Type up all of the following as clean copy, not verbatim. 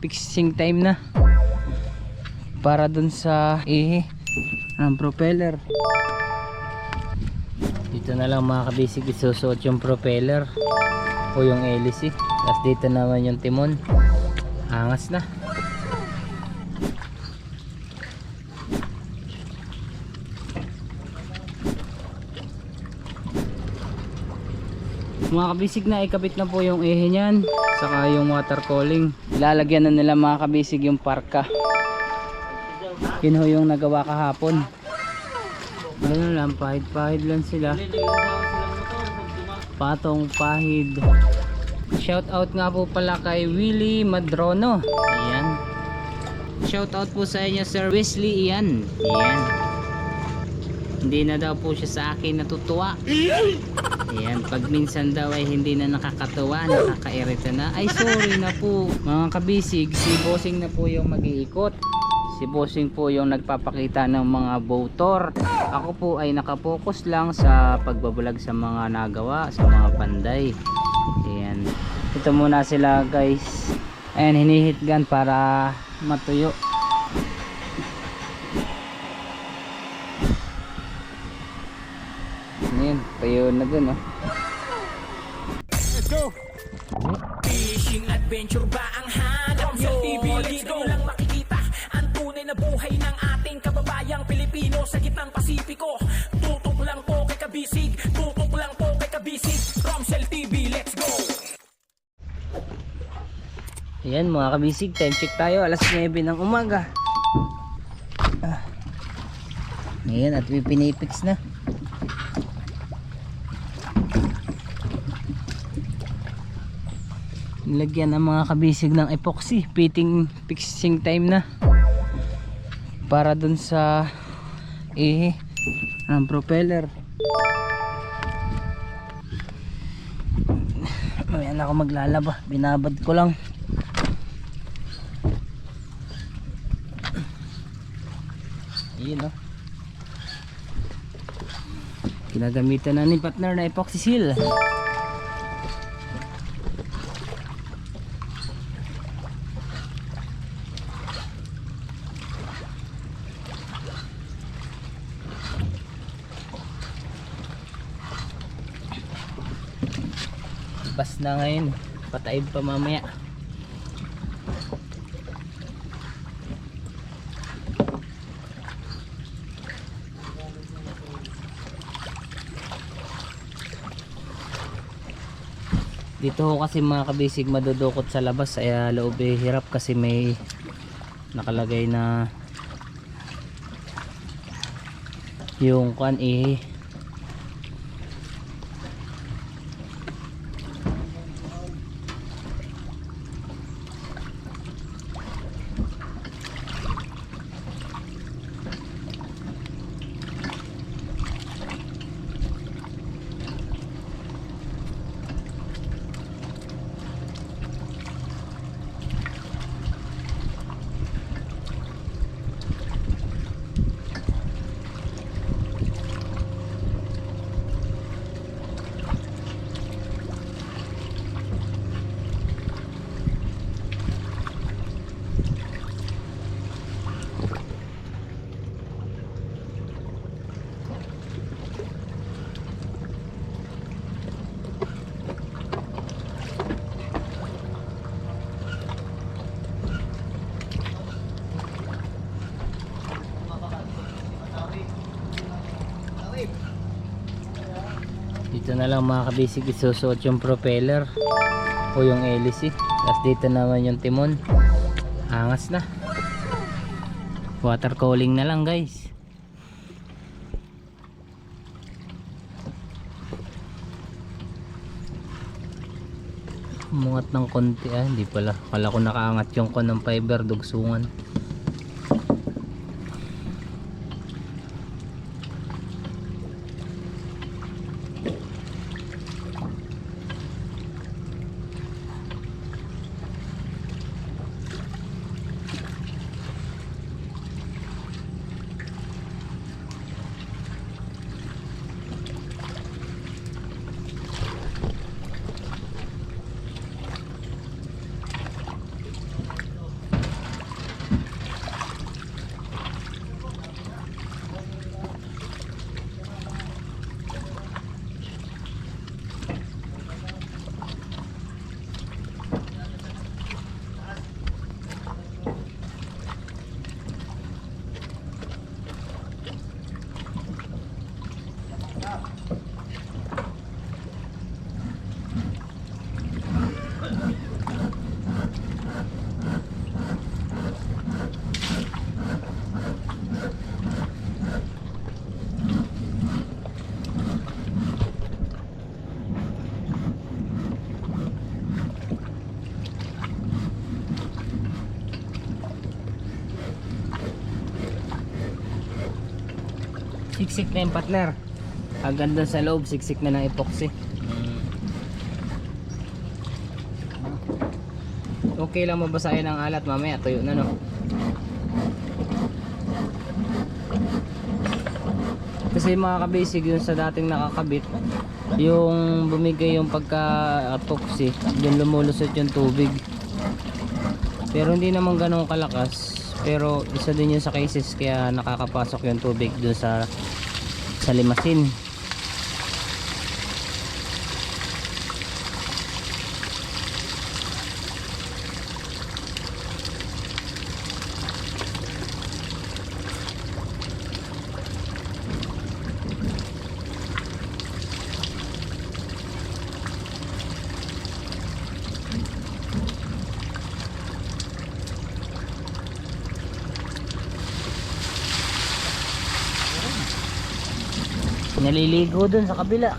fixing time na para dun sa ng propeller. Dito na lang mga kabisig isusuot yung propeller o yung hélice, tapos dito naman yung timon. Angas na. Mga kabisig na ikabit na po yung niyan, saka yung water cooling. Ilalagyan na nila mga kabisig yung parka. Yun ho yung nagawa kahapon. Ganun lang, pahid-pahid lang sila. Patong pahid. Shout out nga po pala kay Willie Madrono. Ayan. Shout out po sa inyo Sir Wesley. Ayan. Ayan. Hindi na daw po siya sa akin natutuwa. Ayan, pag minsan daw ay hindi na nakakatuwa, nakakairita na. Ay sorry na po mga kabisig, si bossing na po yung mag-iikot. Si bossing po yung nagpapakita ng mga botor. Ako po ay nakapokus lang sa pagbabulag sa mga nagawa, sa mga panday. Ayan, ito muna sila guys. Ayan, hinihitgan para matuyo. Ayan, tayo na dun oh. Let's go! Fishing adventure ba ang hanap nyo? Dito lang makikita ang tunay na buhay ng ating kababayang Pilipino sa gitnang Pasipiko. Tutok lang po kay kabisig, tutok lang po kay kabisig. Romsel TV, let's go! Ayan mga kabisig, time check tayo, alas 9 ng umaga. Ayan, at pinipix na. Nilagyan ng mga kabisig ng epoxy, fixing time na para dun sa ng propeller. Ayan ako maglalaba, binabad ko lang. Ayan o, ginagamitan na ni partner na epoxy seal. Bas na ngayon, pataib pa mamaya. Dito ho kasi mga kabisig madudukot sa labas, kaya loob hirap kasi may nakalagay na yung kan dito na lang mga kabisig isusuot yung propeller o yung hélice, tapos dito naman yung timon. Angas na. Water cooling na lang guys. Umungat ng konti hindi pala, kala ko nakaangat yung kon ng fiber dugsungan. Siksik na yung partner. Hanggang doon sa loob, siksik na ng epoxy. Okay lang mabasahin ang alat, mamaya tuyo na no. Kasi mga kabisig yun sa dating nakakabit, yung bumigay yung pagka-epoxy, dun lumulusot yung tubig. Pero hindi naman ganun kalakas. Pero isa din yun sa cases kaya nakakapasok yung tubig dun sa limasin. Naliligo dun sa kabila.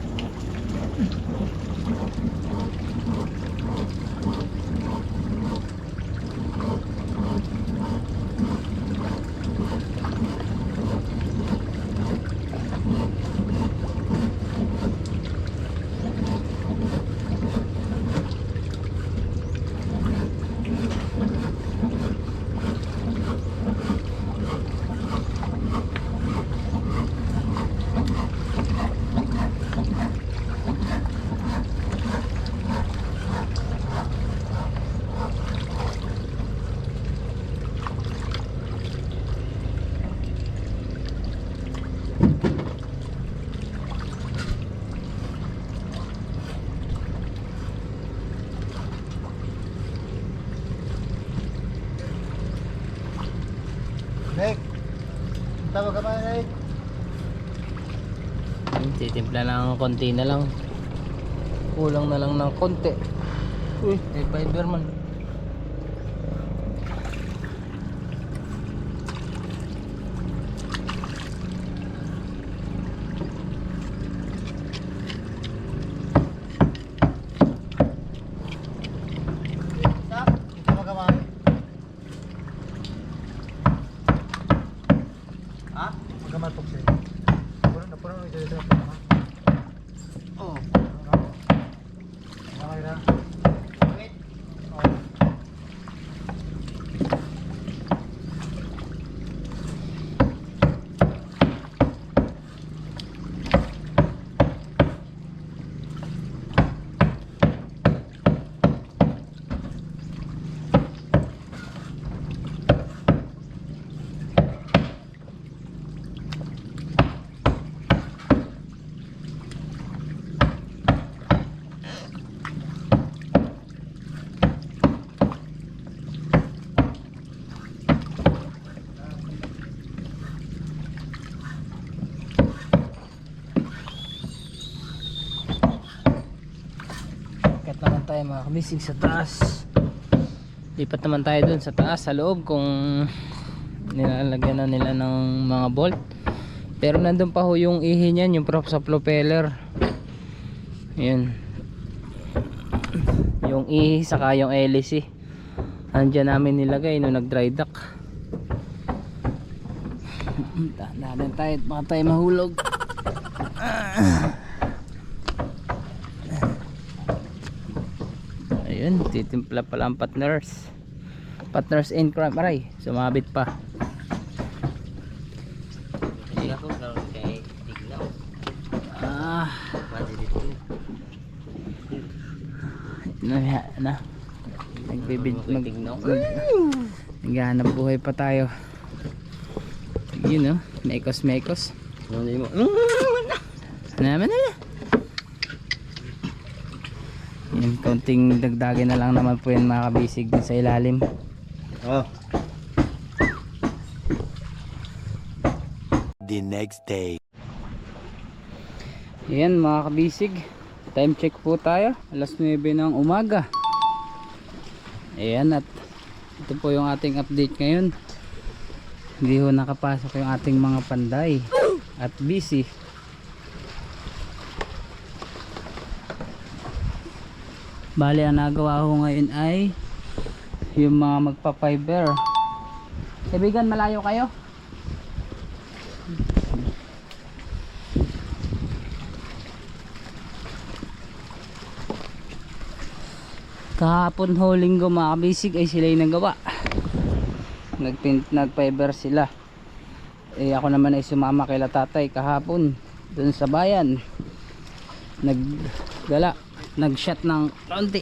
Nick, tawag ka ba, Nick? Titimpla lang konti na lang. Kulang na lang ng konti. Uy, may fiber man. Tawag ka ba? Ha? Magamal po siya. Puno na dito sa ha? Oo. Okay na. Wait. Oh. Lipat naman tayo mga kabisig sa taas. Lipat naman tayo dun sa taas sa loob kung nilalagyan na nila ng mga bolt. Pero nandun pa ho yung ihi niyan, yung prop sa propeller. Ayan. Yung ihi saka yung hélice. Andyan namin nilagay nung nag dry dock. Dahan tayo, baka tayo mahulog. Ayun, titimpla pala ang partners in crime. Aray, sumabit pa. Na naghahanap buhay pa tayo. Yun o, mekos naman na. Yan, kaunting dagdagin na lang naman po yan mga kabisig sa ilalim. The next day. Yan mga kabisig, time check po tayo, alas 9 ng umaga. Ayan, at ito po yung ating update ngayon. Hindi ho nakapasok yung ating mga panday at busy. Bali ang nagawa ko ngayon ay yung mga magpa-fiber. Kaibigan, malayo kayo? Kahapon ho linggo mga kabisig ay sila yung nagawa. Nag-fiber sila. Eh ako naman ay sumama kay tatay kahapon dun sa bayan. Nag-shot ng konti.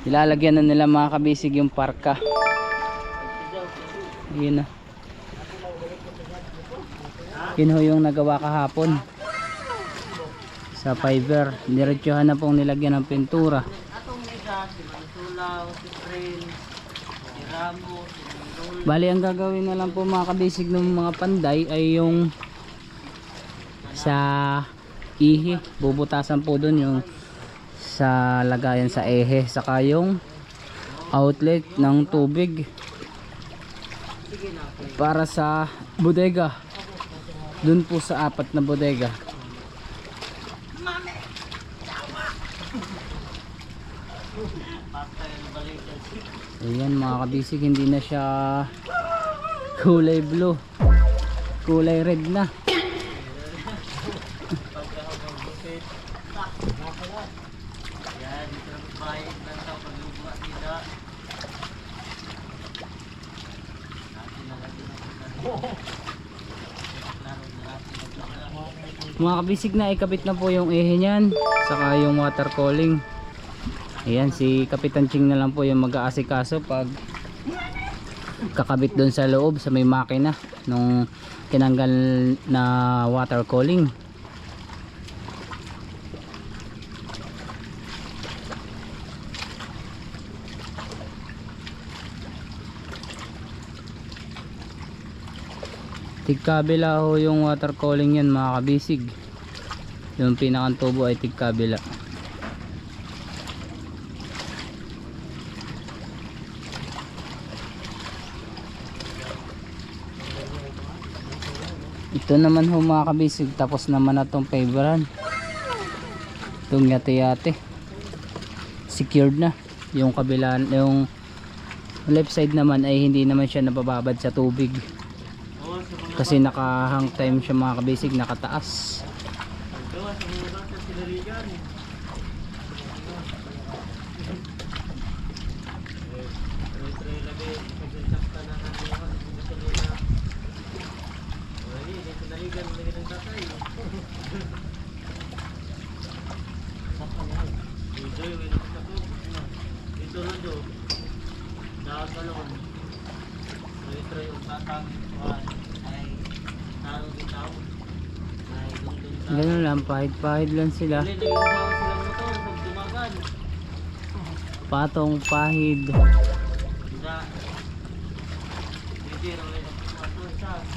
Ilalagyan na nila mga kabisig yung parka. Yun na. Yun ho yung nagawa kahapon sa fiber. Diretsuhan na pong nilagyan ng pintura. Bali ang gagawin na lang po mga kabisig ng mga panday ay yung sa ihi, bubutasan po dun yung sa lagayan sa ehe, saka yung outlet ng tubig para sa bodega dun po sa 4 na bodega. Ayan mga kabisig, hindi na siya kulay blue, kulay red na. Mga kabisig na ikabit na po yung ehe niyan, saka yung water cooling. Ayan, si Kapitan Ching na lang po yung mag-aasikaso pag kakabit doon sa loob sa may makina nung tinanggal na water cooling. Tigkabila ho yung water cooling yan mga kabisig. Yung pinakang tubo ay tigkabila. Ito naman ho mga kabisig, tapos naman na itong paveran. Itong yate-yate secured na. Yung kabila, yung left side naman ay hindi naman siya nabababad sa tubig kasi naka hang time siya mga kabisig, nakataas. Ganun lang, pahid-pahid lang sila. Patong pahid.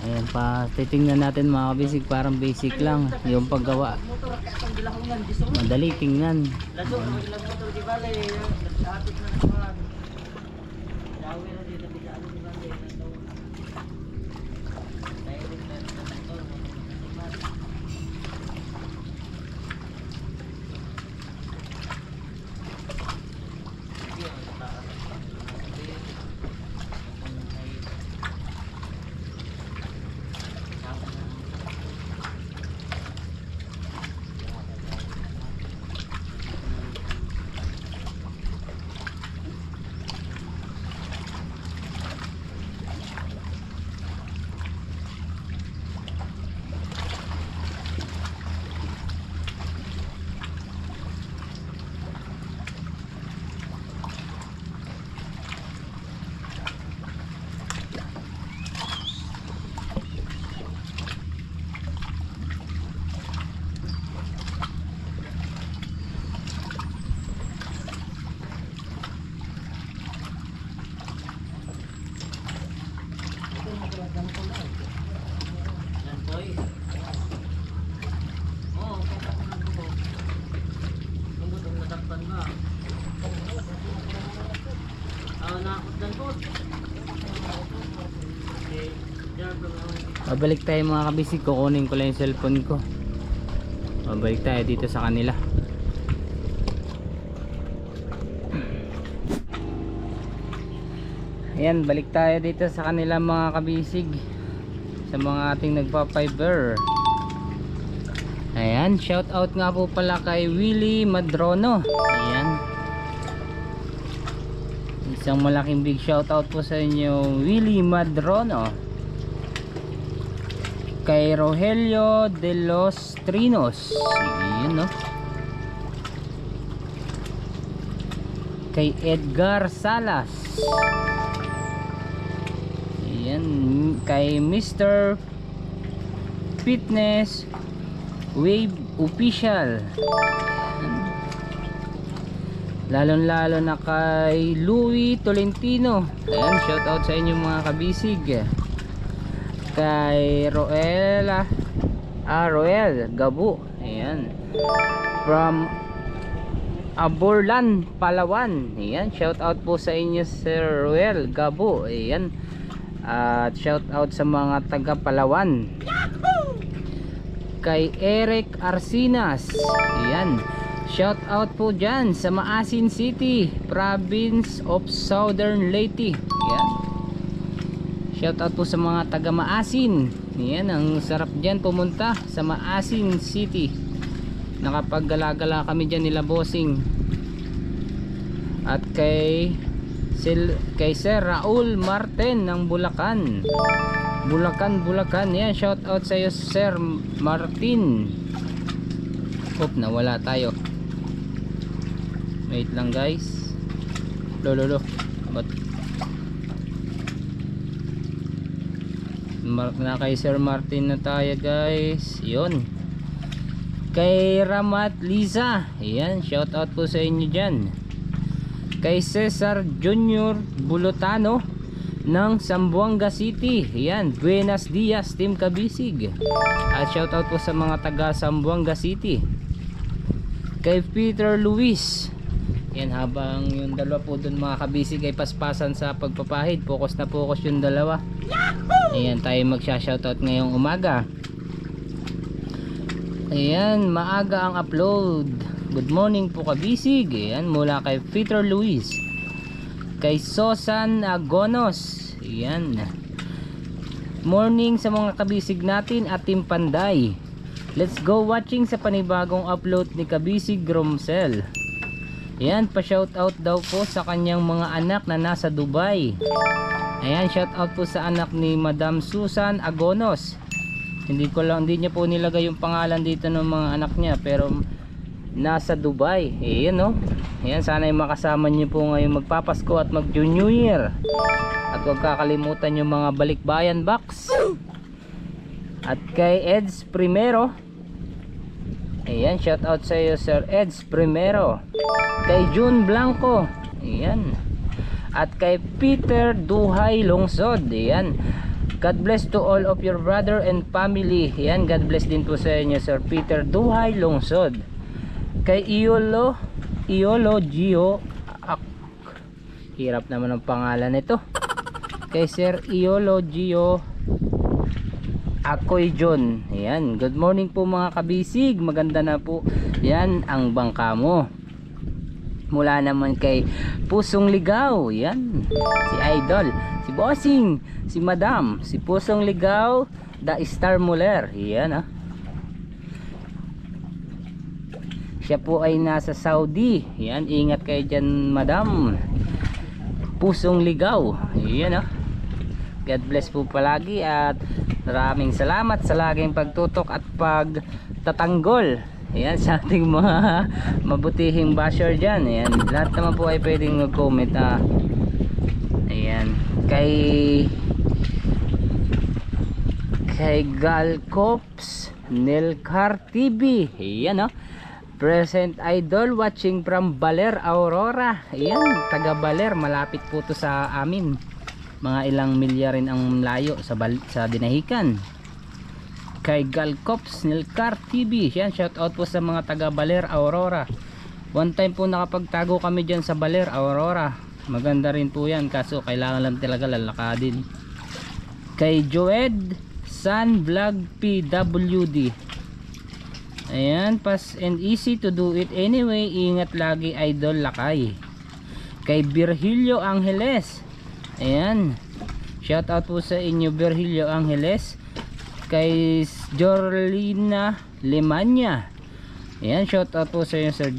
Ayan pa, titingnan natin mga kabisig, parang basic lang yung paggawa. Madali tingnan. Babalik tayo mga kabisig, kukunin ko lang yung cellphone ko. Babalik tayo dito sa kanila. Ayan, balik tayo dito sa kanila mga kabisig, sa mga ating nagpa-fiber. Ayan, shout out nga po pala kay Willie Madrono. Ayan. Isang malaking big shout out po sa inyo, Willie Madrono. Kay Rogelio de los Trinos. Yun, no? Kay Edgar Salas. Ayan, kay Mr. Fitness Wave Official. Lalong lalo na kay Louie Tolentino. Ayan, shout out sa inyo mga kabisig. Kay Roel Gabu. Ayan, from Aborlan, Palawan. Ayan, shout out po sa inyo Sir Roel Gabu. Ayan, at shout out sa mga taga Palawan. Kay Eric Arsinas. Ayan, shout out po dyan sa Maasin City, Province of Southern Leyte. Ayan, shout out po sa mga taga Maasin. Ayan, ang sarap dyan pumunta sa Maasin City. Nakapaggalagala kami dyan nila bossing. At kay Sir Raul Martin ng Bulacan. Bulacan. Yan, shout out sa iyo Sir Martin. Nawala tayo. Wait lang guys. Lolo. Na kay Sir Martin na tayo guys. Yun. Kay Ramat Liza. Ayan, shout out po sa inyo dyan. Kay Cesar Junior Bulotano ng Zamboanga City. Ayan, buenos dias Team Kabisig. At shout out po sa mga taga Zamboanga City. Kay Peter Luis. Ayan, habang yung dalawa po dun mga kabisig ay paspasan sa pagpapahid, focus na focus yung dalawa. Ayan, tayo magsha-shoutout ngayong umaga. Ayan, maaga ang upload. Good morning po kabisig. Ayan, mula kay Peter Luis. Kay Sosan Agonos. Ayan, morning sa mga kabisig natin at Team Panday. Let's go watching sa panibagong upload ni Kabisig Gromsel. Ayan, pa-shoutout daw po sa kanyang mga anak na nasa Dubai. Ayan, shoutout po sa anak ni Madam Susan Agonos. Hindi niya po nilagay yung pangalan dito ng mga anak niya, pero nasa Dubai. Ayan, no? Ayan, sana yung makasama niyo po ngayon magpapasko at mag New Year. At huwag kakalimutan yung mga balikbayan box. At kay Eds Primero. Ayan, shout out sa iyo Sir Eds Primero. Kay June Blanco. Ayan. At kay Peter Duhay Lungsod. Ayan, God bless to all of your brother and family. Ayan, God bless din po sa inyo Sir Peter Duhay Lungsod. Kay Iolo Gio. Hirap naman ang pangalan nito. Kay Sir Iolo Gio Akoy John. Ayan, good morning po mga kabisig. Maganda na po yan ang bangka mo. Mula naman kay Pusong Ligaw. Ayan, si Idol, si Bossing, si Madam, si Pusong Ligaw, The Star Muller. Ayan, siya po ay nasa Saudi. Ayan, ingat kayo dyan Madam Pusong Ligaw. Ayan, God bless po palagi at maraming salamat sa laging pagtutok at pagtatanggol. Ayan, sa ating mga mabutihing basher dyan. Ayan, lahat naman po ay pwedeng mag-comment. Ayan, kay Galcops Nelcar TV. Ayan, present idol watching from Baler, Aurora. Ayan, taga Baler, malapit po to sa amin. Mga ilang milya rin ang layo sa Dinahican. Kay Galcops Nilcar TV. Yan, shout out po sa mga taga Baler, Aurora. One time po nakapagtago kami dyan sa Baler, Aurora. Maganda rin po yan, kaso kailangan lang talaga lalakadin. Kay Joed San Vlog PWD. Ayan, fast and easy to do it anyway. Ingat lagi idol, lakay. Kay Virgilio Angeles. Ayan, shout out po sa inyo Virgilio Angeles. kay Jorlina Limanya. Ayan, shout out po sa inyo Sir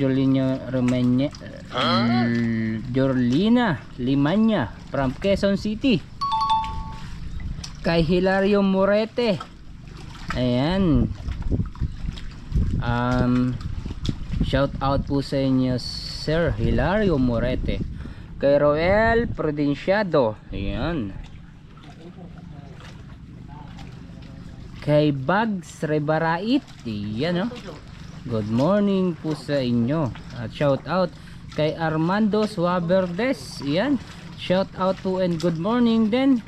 Jorlina Limanya from Quezon City. Kay Hilario Morete. Ayan. Shout out po sa inyo Sir Hilario Morete. Kay Roel Prudenciado. Ayan. Kay Bags Rebarait. Ayan, oh. Good morning po sa inyo. At shout out kay Armando Suaverdes. Ayan. Shout out po and good morning din.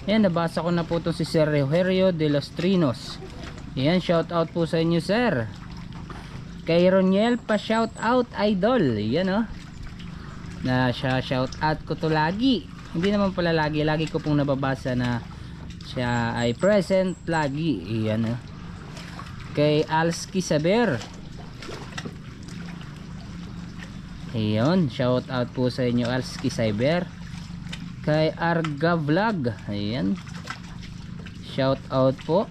Ayan, nabasa ko na po ito si Sir Rogerio de los Trinos. Ayan, shout out po sa inyo sir. Kay Roniel pa shout out idol. Ayan, oh. Na siya shout out ko to lagi. Hindi naman pala lagi. Lagi ko pong nababasa na siya ay present lagi. Ayan, oh. Kay Alski Saber. Ayan, shout out po sa inyo Alski Saber. Kay Arga Vlog. Ayan, shout out po.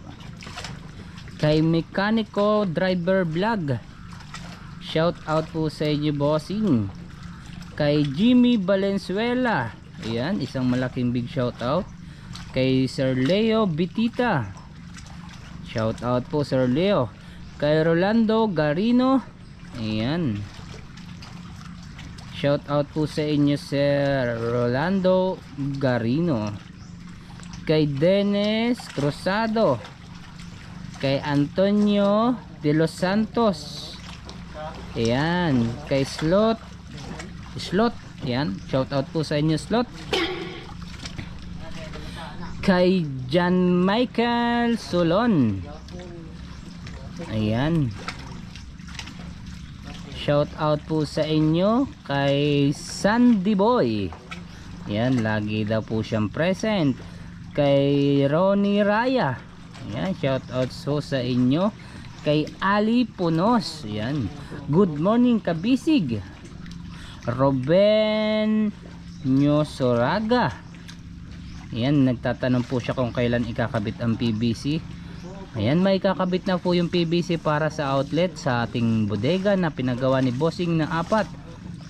Kay Mekaniko Driver Vlog. Shout out po sa inyo bossing. Kay Jimmy Valenzuela. Ayan, isang malaking big shout out. Kay Sir Leo Bitita. Shout out po Sir Leo. Kay Rolando Garino. Ayan, shout out po sa inyo Sir Rolando Garino. Kay Dennis Cruzado. Kay Antonio de los Santos. Ayan, kay Slot. Ayan, shout out po sa inyo Slot. Kay John Michael Solon. Ayan, shout out po sa inyo kay Sandy Boy. Ayan, lagi daw po siyang present. Kay Ronnie Raya. Ayan, shout out po sa inyo. Kay Ali Punos. Ayan, good morning kabisig. Ruben Nyosoraga. Ayan, nagtatanong po siya kung kailan ikakabit ang PVC. Ayan, may kakabit na po yung PVC para sa outlet sa ating bodega na pinagawa ni Bossing na 4.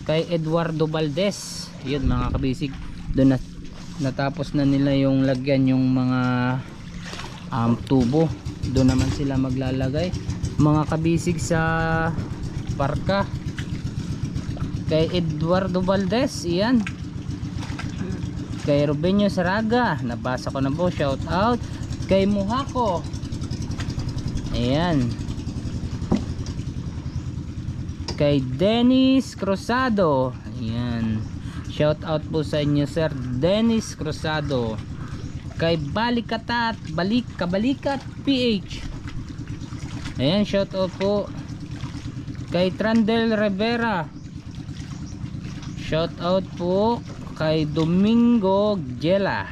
Kay Eduardo Valdez. Yun mga kabisig, doon na natapos na nila yung lagyan yung mga tubo. Doon naman sila maglalagay mga kabisig sa parka. Kay Eduardo Valdez. Ayan, kay Rubenyo Saraga, nabasa ko na po, shout out. Kay Muhako. Ayan, kay Dennis Cruzado. Ayan, shout out po sa inyo Sir Dennis Cruzado. Kay Balikatat Kabalikat PH. Ayan, shout out po. Kay Trandel Rivera. Shout out po kay Domingo Gela.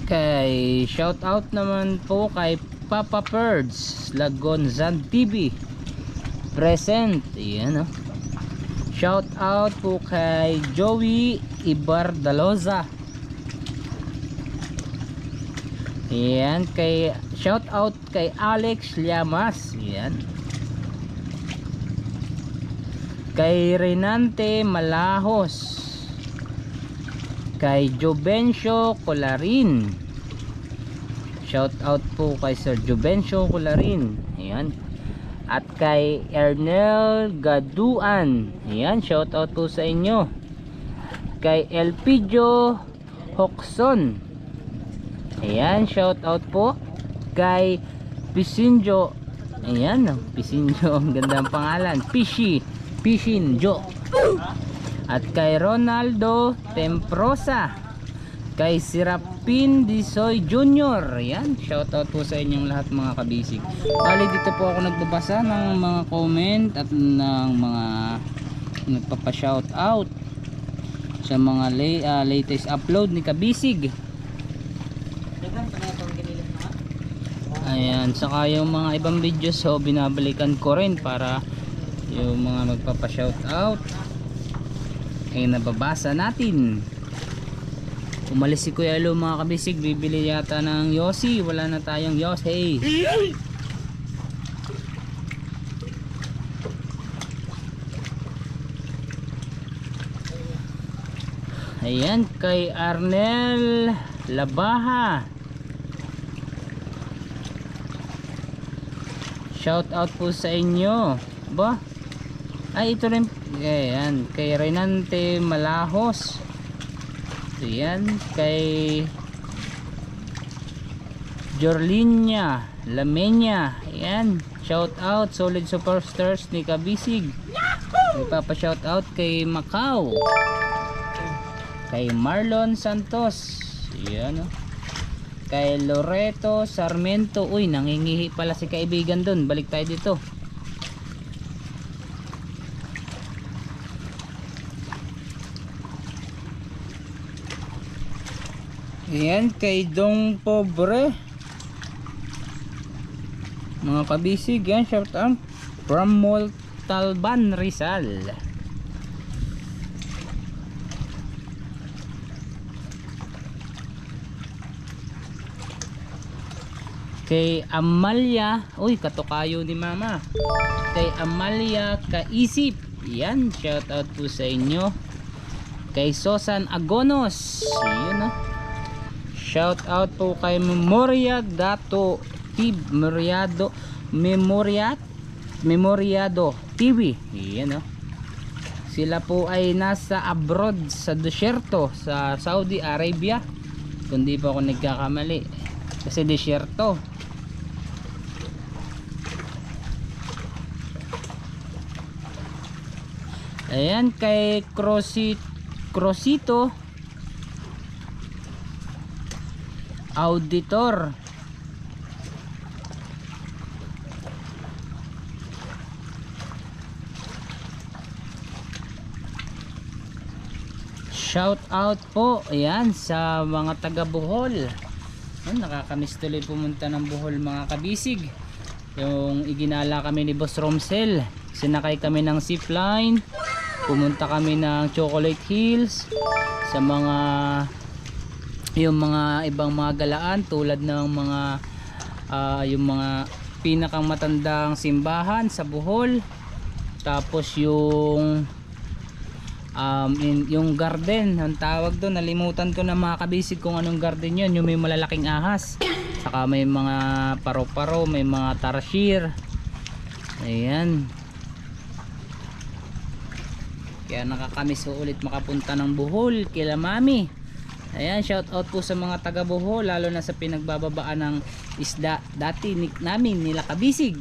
Kay shout out naman po kay Papa Perds Lagonzan TV present. Ayan, oh. Shout out po kay Joey Ibardaloza. Ayan, kay shout out kay Alex Llamas. Ayan, kay Renante Malahos. Kay Jovencio Colarin. Shout out po kay Sir Jovencio Colarin. Ayan. At kay Ernel Gaduan. Ayan, shout out po sa inyo. Kay Elpidio Hoxon. Ayan, shout out po. Kay Pisinjo. Ayan, Pisinjo, ang ganda ng pangalan. Pisinjo. At kay Ronaldo Temprosa. Kay Sirapin Disoy Jr. Ayan, shout out po sa inyong lahat mga kabisig. Bali, dito po ako nagbabasa ng mga comment at ng mga nagpapa-shout out sa mga latest upload ni kabisig. Ayan, saka yung mga ibang videos, so binabalikan ko rin para yung mga magpapa-shout out ay nababasa natin. Umalis si Kuya Lo mga kabisig, bibili yata ng yosi. Wala na tayong yosi. Ayan, kay Arnel Labaha. Shout out po sa inyo. Ba? Ay, ito rin. Ayan, kay Renante Malahos. Ayan, kay Jorlinia Lamenya. Ayan, shout out, solid superstars ni Kabisig. Ipapa shout out kay Macau, kay Marlon Santos. Ayan, oh. Kay Loreto Sarmiento. Uy, nangingihi pala si kaibigan dun. Balik tayo dito. Ayan, kay Dong Pobre. Mga kabisig, yan, shout out from Montalban, Rizal. Kay Amalia, uy, katukayo ni mama. Kay Amalia Kaisip, yan, shout out po sa inyo. Kay Sosan Agonos, yun, oh. Shout out po kay Memoriado TV. Yan, oh. Sila po ay nasa abroad sa desierto sa Saudi Arabia. Kung di pa ako nagkakamali. Kasi desierto. Ayan, kay Crosito Auditor. Shout out po, ayan, sa mga taga Bohol. Ayan, nakakamiss tuloy pumunta ng Bohol mga kabisig. Yung iginala kami ni Boss Romsel, sinakay kami ng zipline, pumunta kami ng Chocolate Hills, sa mga yung mga ibang mga galaan tulad ng mga yung mga pinakang matandang simbahan sa Bohol. Tapos yung yung garden, ang tawag doon, nalimutan ko na mga kabisig kung anong garden yun, yung may malalaking ahas, saka may mga paro-paro, may mga tarsier. Ayan, kaya nakakamiss ulit makapunta ng Bohol kila mami. Ayan, shout out po sa mga taga Bohol, lalo na sa pinagbababaan ng isda dati namin nila kabisig.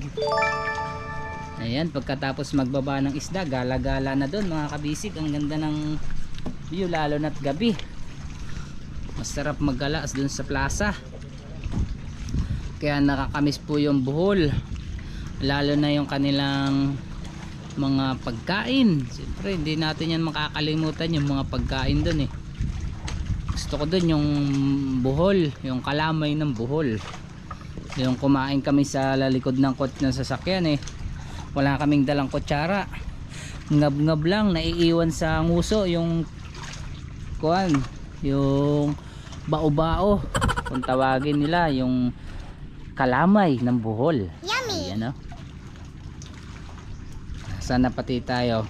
Ayan, pagkatapos magbaba ng isda, gala-gala na doon mga kabisig. Ang ganda ng view, lalo na't gabi. Masarap maggala doon sa plaza. Kaya nakakamiss po yung Bohol, lalo na yung kanilang mga pagkain. Siyempre hindi natin yan makakalimutan, yung mga pagkain doon eh. Gusto ko doon yung Bohol, yung kalamay ng Bohol. Yung kumain kami sa lalikod ng ng sasakyan eh, wala kaming dalang kutsara, ngab-ngab lang, naiiwan sa nguso yung kuan, yung bao-bao kung tawagin nila, yung kalamay ng Bohol. Yummy! Ayan, oh. Sana pati tayo.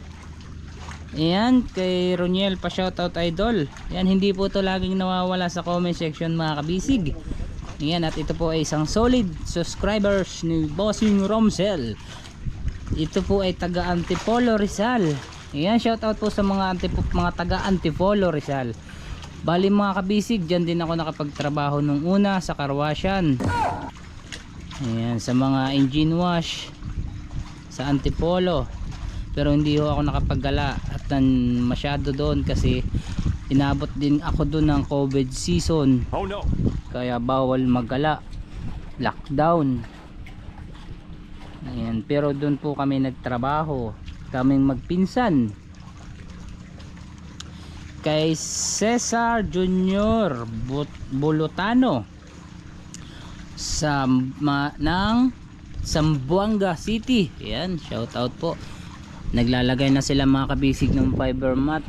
Ayan, kay Roniel pa shoutout idol. Ayan, hindi po to laging nawawala sa comment section mga kabisig. Ayan, at ito po ay isang solid subscribers ni Bossing Romsel. Ito po ay taga Antipolo, Rizal. Ayan, shoutout po sa mga taga Antipolo, Rizal. Bali mga kabisig, dyan din ako nakapagtrabaho nung una sa karwasyan. Ayan, sa mga engine wash sa Antipolo. Pero hindi ho ako nakapaggala at masyado doon kasi inabot din ako doon ng COVID season. Oh no. Kaya bawal maggala, lockdown. Ayan, pero doon po kami nagtrabaho, kaming magpinsan. Kay Cesar Junior Bulutano sa ng Zamboanga City. Ayan, shout out po. Naglalagay na sila mga kabisig ng fiber mat.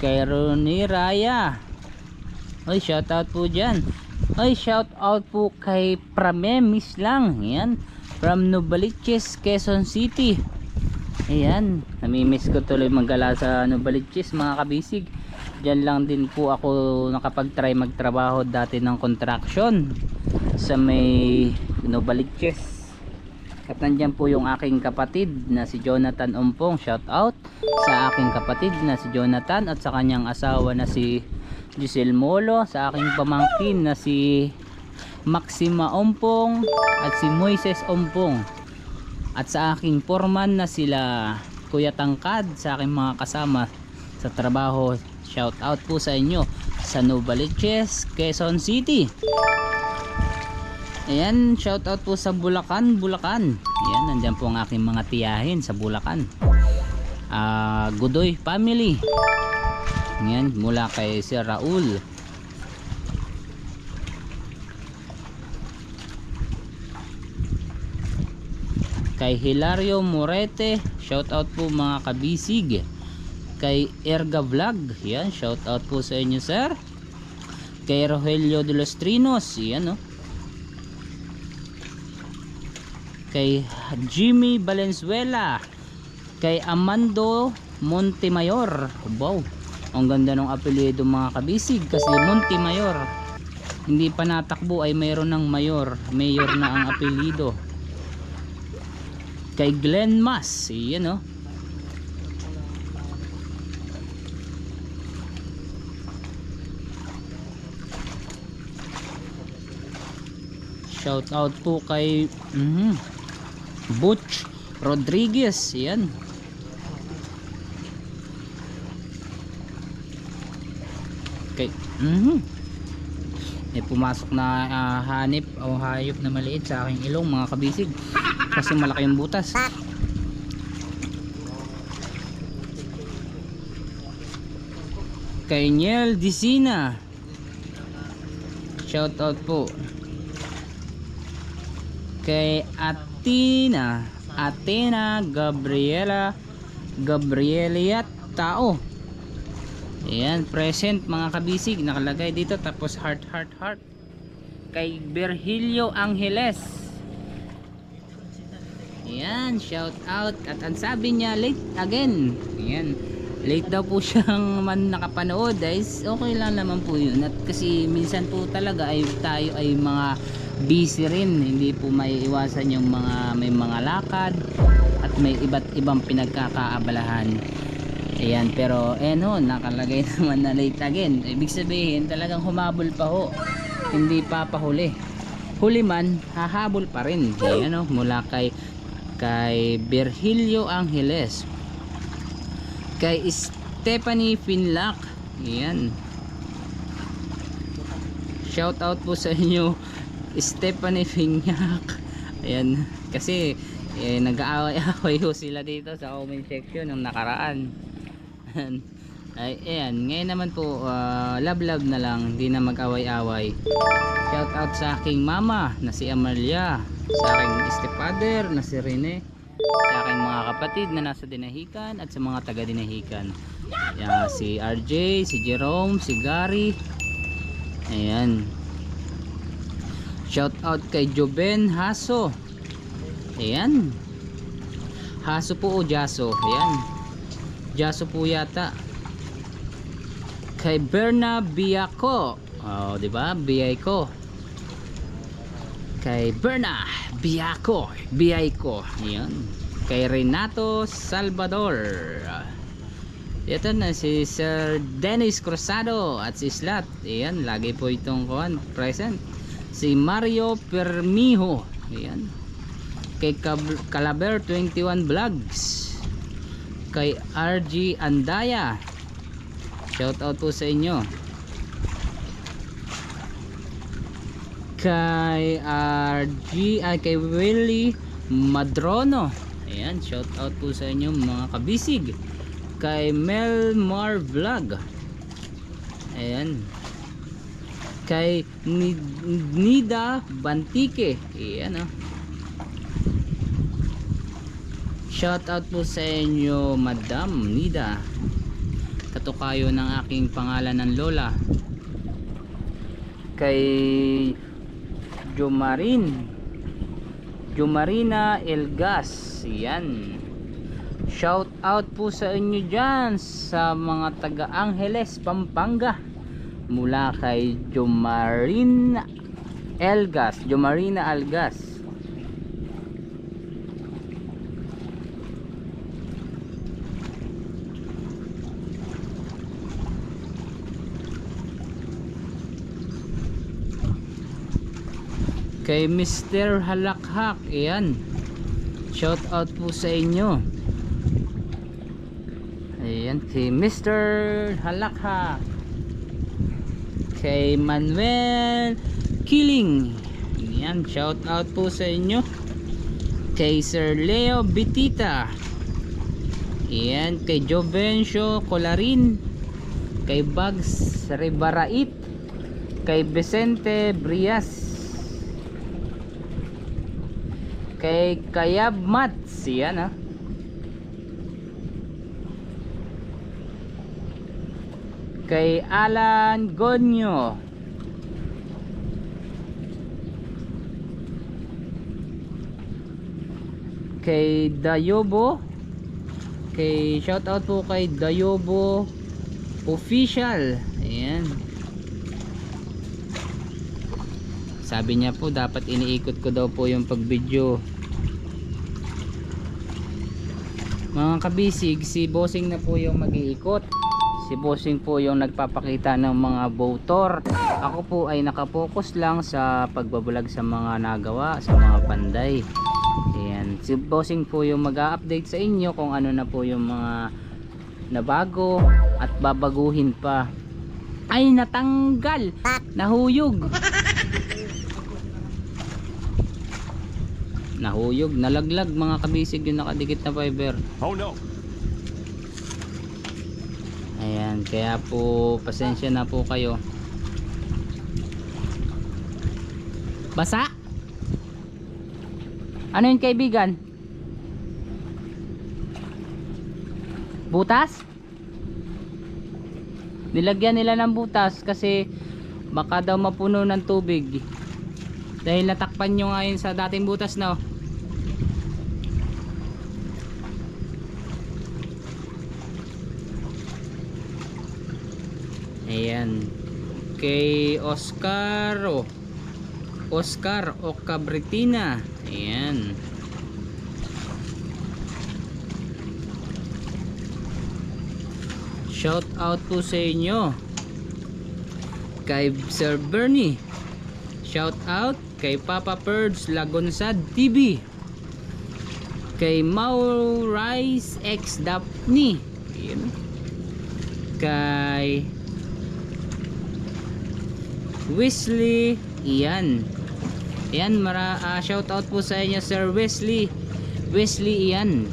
Kay Ronnie Raya. Oy, shout out po dyan. Oy, shout out po kay Pramemis lang. Yan. From Novaliches, Quezon City. Ayan. Namimiss ko tuloy maggala sa Novaliches mga kabisig. Diyan lang din po ako nakapag-try magtrabaho dati ng construction sa may Novaliches. At nandyan po yung aking kapatid na si Jonathan Ompong. Shout out sa aking kapatid na si Jonathan at sa kanyang asawa na si Giselle Molo. Sa aking pamangkin na si Maxima Ompong at si Moises Ompong. At sa aking foreman na sila Kuya Tangkad, sa aking mga kasama sa trabaho. Shout out po sa inyo sa Novaliches, Quezon City. Ayan, shout out po sa Bulacan. Ayan, nandyan po ang aking mga tiyahin sa Bulacan. Godoy family. Ayan, mula kay Sir Raul. Kay Hilario Morete, shout out po mga kabisig. Kay Erga Vlog, yan, shout out po sa inyo sir. Kay Rogelio de los Trinos, yan no. Kay Jimmy Valenzuela, kay Amando Montemayor. Wow, ang ganda ng apelyido mga kabisig kasi Montemayor. Hindi pa natakbo ay mayroon ng mayor na ang apelyido. Kay Glenn Mas, yan no. Shout out po kay Butch Rodriguez, yan. Okay. May pumasok na hanip o hayop na maliit sa aking ilong mga kabisig kasi malaki yung butas. Kay Niel Dicina, shout out po. Kay Athena Gabriela Tao. Ayan, present mga kabisig, nakalagay dito, tapos heart. Kay Virgilio Angeles. Ayan, shout out. At ang sabi niya, late again. Ayan, late daw po siyang nakapanood guys. Okay lang naman po yun. At kasi minsan po talaga ay tayo ay mga busy rin, hindi po may iwasan yung may mga lakad at may iba't ibang pinagkakaabalahan. Ayan, pero nakalagay naman na late again. Ibig sabihin talagang humabol pa ho, hindi pa pahuli. Huli man, hahabol pa rin. Ayan mula kay Virgilio Angeles, kay Stephanie Finlac. Ayan, shout out po sa inyo Stephanie Finlac. Ayan, kasi nag-aaway-aaway ho sila dito sa comment section ng nakaraan. Ayan, ngayon naman po love na lang, hindi na mag-away-away. Shout out sa aking mama na si Amalia, sa aking stepfather na si Rene, sa aking mga kapatid na nasa Dinahican at sa mga taga Dinahican. Ayan, si RJ, si Jerome, si Gary. Ayan, shout out kay Joben Haso. Ayan, Haso po o Jaso. Ayan, Jaso po yata. Kay Berna Biaco, diba? Biaco. Kay Berna Biaco. Ayan. Kay Renato Salvador. Ito na si Sir Dennis Cruzado at si Slat. Ayan, lagi po itong present. Si Mario Permijo. Ayan. Kay Calaber 21 Vlogs. Kay RG Andaya, shout out po sa inyo. Kay kay Willie Madrono. Ayan, shout out po sa inyo mga kabisig. Kay Melmar Vlog. Ayan. Kay Nida Bantike. Ayan shout out po sa inyo Madam Nida. katukayo ng aking pangalan ng lola. Kay Jomarina Elgas, yan. Shout out po sa inyo dyan sa mga taga Angeles, Pampanga, mula kay Jomarina Elgas. Kay Mr. Halakhak, ayan, shout out po sa inyo. Ayan, kay Mr. Halakhak. Kay Manuel Kiling, ayan, shout out po sa inyo. Kay Sir Leo Bitita, ayan, kay Jovencio Colarin, kay Bugs Ribarait, kay Vicente Brias, kay Kayab Mats, yan ha. Kay Alan Gonyo, kay Dayobo, kay shout out po kay Dayobo Official, ayan. Sabi niya po dapat iniikot ko daw po yung pag-video. Mga kabisig, si Bossing na po yung mag-iikot. Si Bossing po yung nagpapakita ng mga botor. Ako po ay nakapokus lang sa pagbabulag sa mga nagawa, sa mga panday. Ayan. Si Bossing po yung mag-a-update sa inyo kung ano na po yung mga nabago at babaguhin pa. Ay, natanggal! Nahuyog! Nahuyog, nalaglag mga kabisig yung nakadikit na fiber. Oh no. Ayan, kaya po pasensya na po kayo. Basa? Ano yun kaibigan? Butas? Nilagyan nila ng butas kasi baka daw mapuno ng tubig. Dahil natakpan nyo ngayon sa dating butas na. Ayan. Kay Oscar Ocabritina. Ayan. Shout out po sa inyo. Kay Sir Bernie. Shout out kay Papa Purge Lagonsad TV, kay Maurice X Daphne, kay Wesley, yan shout out po sa inyo Sir Wesley, yan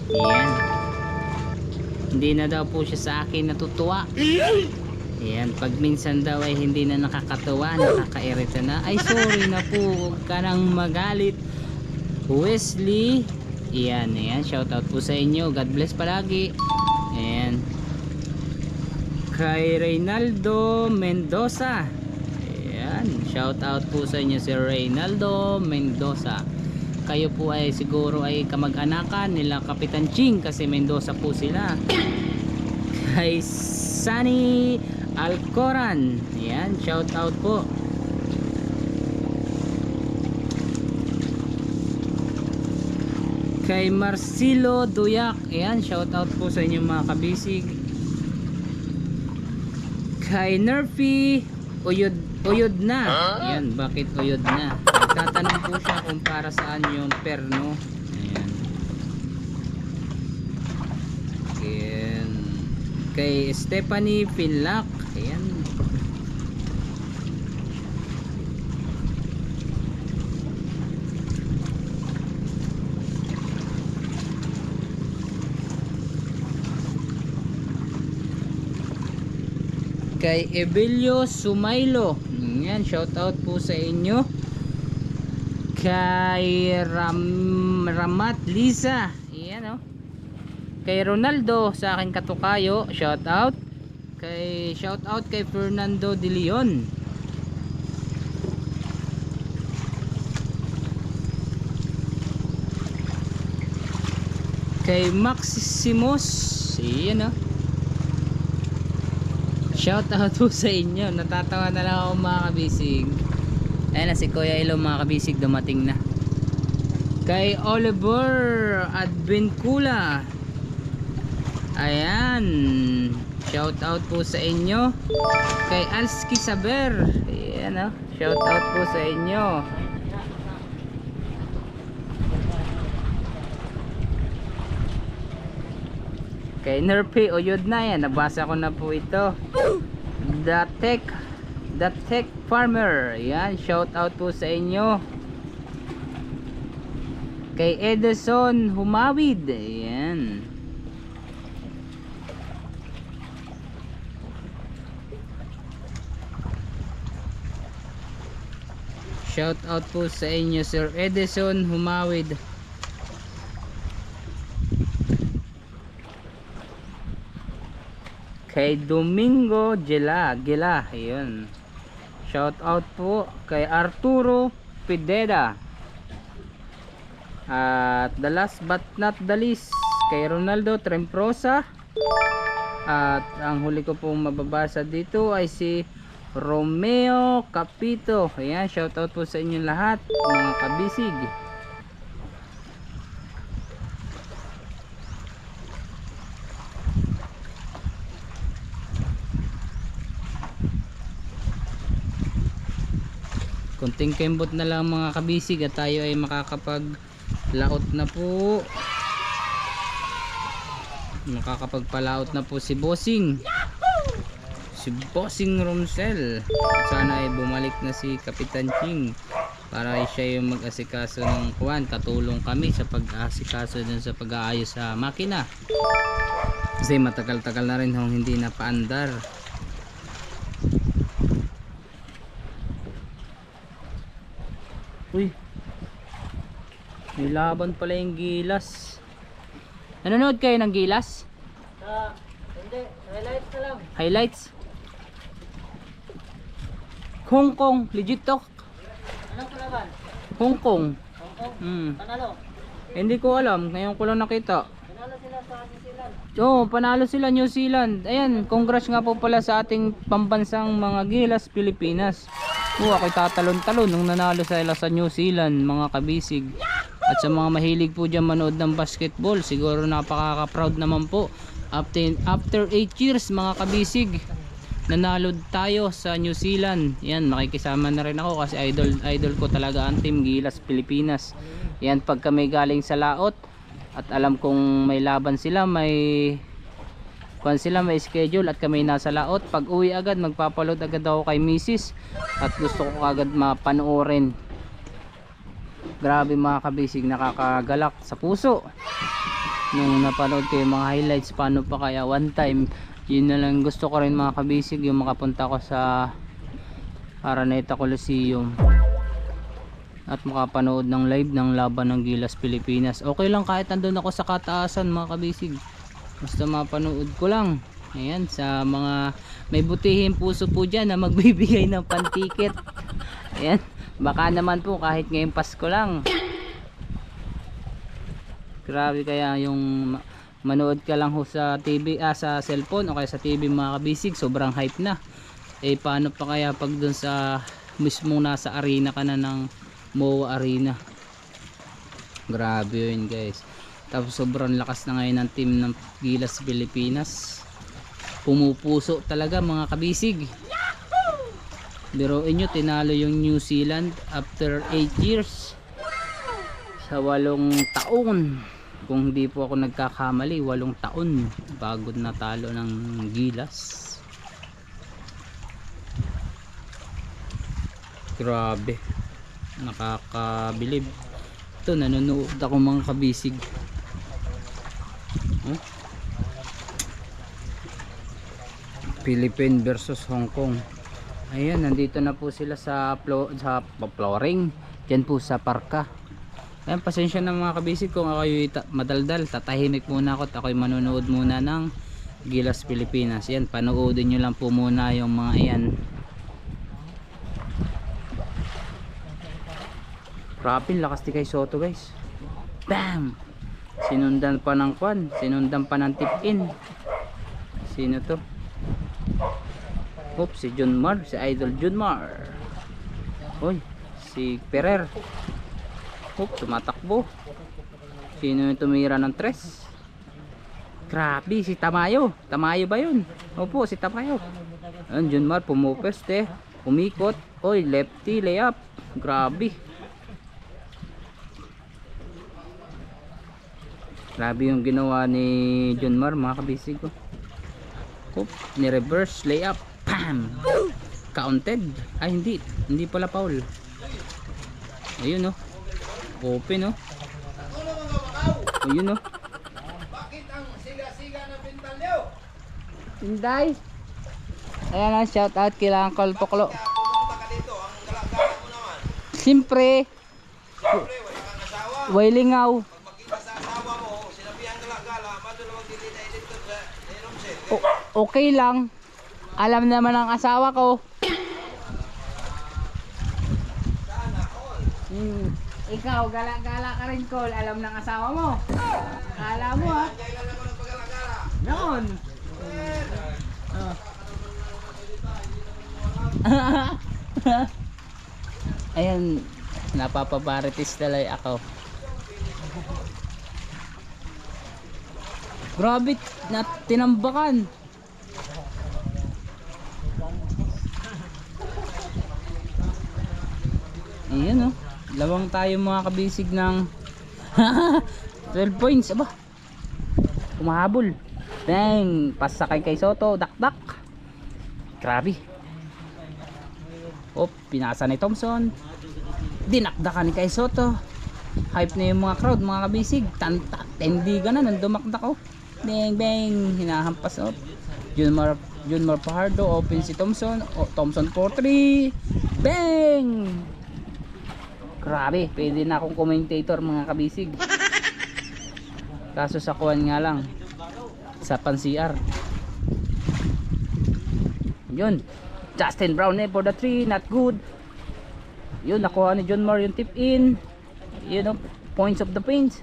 hindi na daw po siya sa akin natutuwa. Ayan, pag minsan daw ay hindi na nakakatuwa, nakakairita na, ay sorry na po, huwag ka nang magalit Wesley. Ayan, shout out po sa inyo, God bless palagi. Ayan. Kay Reynaldo Mendoza, ayan, shout out po sa inyo si Reynaldo Mendoza. Kayo po ay siguro ay kamag-anakan nila Kapitan Ching kasi Mendoza po sila. Kay Sunny Alcoran, ayan, shout out po. Kay Marcelo Duyak, ayan, shout out po sa inyo mga kabisig. Kay Nerfy Uyod na, ayan, bakit uyod na? Nagtatanong po siya kung para saan yung perno. Ayan. Kay Stephanie Pinlac, ayan. Kay Evelio Sumailo, ayan, shout out po sa inyo. Kay Ramat Lisa, ayan, oh. Kay Ronaldo sa akin katukayo, shout out. Kay shout out kay Fernando De Leon. Kay Maximus. Iyan oh. Shout out po sa inyo. Natatawa na lang ako mga kabisig. Ayan na si Kuya Ilo mga kabisig, dumating na. Kay Oliver Advincula. Ayan. Shout out po sa inyo. Kay Alski Saber. Ayan oh. Shout out po sa inyo. Kay Nerpe Oyod na yan. Nabasa ko na po ito. The Tech Farmer. Ayan. Shout out po sa inyo. Kay Edison Humawid. Ayan. Shout out po sa inyo Sir Edison Humawid. Kay Domingo Gela. Ayun. Shout out po kay Arturo Pideda. At the last but not the least kay Ronaldo Tremprosa. At ang huli ko pong mababasa dito ay si Romeo Capito. Ayan, shout out po sa inyo lahat mga kabisig. Kunting kembot na lang mga kabisig at tayo ay makakapag laot na po. Makakapagpalaot na po si Bossing. Si Bossing Romsel. Sana ay bumalik na si Kapitan Ching para ay siya yung mag-asikaso ng kuwan. Katulong kami sa pag-asikaso dun sa pag-aayos sa makina. Kasi matagal-tagal na rin hong hindi napaandar. Uy, may laban pala yung Gilas. Nanonood kayo ng Gilas? Hindi, highlights na lang. Highlights? Hong Kong, legit to. Anong kalaban? Hong Kong. Hong Kong? Panalo? Hindi ko alam, ngayon ko lang nakita. Panalo sila sa New Zealand. Oo, panalo sila New Zealand. Ayan, congrats nga po pala sa ating pambansang mga Gilas Pilipinas. Ako'y tatalon-talon nung nanalo sila sa New Zealand mga kabisig. At sa mga mahilig po dyan manood ng basketball, siguro napakaka-proud naman po. After 8 years mga kabisig, nanalo tayo sa New Zealand. Yan, makikisama na rin ako kasi idol ko talaga ang team Gilas Pilipinas. Yan, pag kami galing sa laot at alam kong may laban sila, may schedule at kami nasa laot, pag uwi agad magpapaload agad ako kay Mrs. at gusto ko agad mapanoorin. Grabe mga kabisig, nakakagalak sa puso nung napanood ko yung mga highlights. Paano pa kaya one time, yun na lang gusto ko rin mga kabisig, yung makapunta ko sa Araneta Coliseum at makapanood ng live ng laban ng Gilas Pilipinas. Okay lang kahit andun ako sa kataasan mga kabisig, basta mapanood ko lang. Ayan, sa mga may butihin puso po dyan na magbibigay ng pantiket, ayan, baka naman po kahit ngayong Pasko lang. Grabe, kaya yung manood ka lang ho sa TV, sa cellphone o kaya sa TV mga kabisig, sobrang hype na. Paano pa kaya pag dun sa mismong nasa arena ka na ng MOA Arena. Grabe yun guys. Tapos sobrang lakas na ngayon ng team ng Gilas Pilipinas. Pumupuso talaga mga kabisig. Biruin nyo, tinalo yung New Zealand after 8 years. Sa 8 taon. Kung hindi po ako nagkakamali, 8 taon bago natalo ng Gilas. Grabe, nakakabilib. Ito, nanonood ako mga kabisig. Philippines versus Hong Kong. Ayan, nandito na po sila sa flooring dyan po sa parka. Ayan, pasensya na mga kabisig kung ako'y madaldal. Tatahimik muna ako at ako'y manonood muna ng Gilas Pilipinas. Yan, panoodin nyo lang po muna yung mga yan. Grabe, lakas ni kay Soto guys. Bam! Sinundan pa ng kwan, sinundan pa ng tip-in. Sino to? Oops, si Junmar, si Idol Junmar. Uy, si Perer. Oops, tumatakbo. Sino yung tumira ng tres? Grabe, si Tamayo. Tamayo ba yun? Opo, si Tamayo. Ayun, Junmar, pumupeste. Umikot. Uy, lefty, layup. Grabe. Grabe yung ginawa ni Junmar, mga kabisig ko. Oop, ni reverse layup. Pam! Counted. Ay, hindi pala foul. Ayun, oh. Open, oh. Ayun, oh. Bakit ang siga-siga ng pintalyo? Inday. Ayan ang shout out kila Uncle Poklo. Pumunta ka dito, ang galak-galak mo naman. Siyempre, Siyempre, wala kang asawa. Wailingaw. Pag makita sa asawa mo, sinabihan galak-gala, madula magdilita dito sa inom set. Okay lang. Alam naman ang asawa ko. Ikaw, gala-gala ka rin, Col. Alam ng asawa mo. Akala mo, ha? Kailan ako nagpagala-gala? Noon. Ayan, napapabaritis talay ako. Grabe, tinambakan. Ayan, oh. Lawang tayo mga kabisig ng 12 points. Aba, kumahabol. Bang, pasakay kay Soto, dakdak. Grabe. Oh, pinasa ni Thompson. Dinakdakan ni kay Soto. Hype na yung mga crowd, mga kabisig. Tendigan na, nandumakdak, oh. Bang, bang, hinahampas, oh. Junmar Fajardo, open si Thompson. Oh, Thompson for 3. Bang! Grabe, pwede na akong commentator, mga kabisig. Kaso sa kuwan nga lang, sa pan-CR. Yun, Justin Brown for the 3, not good. Yun, nakuha ni Junmar yung tip in. Yun, know, points of the paint.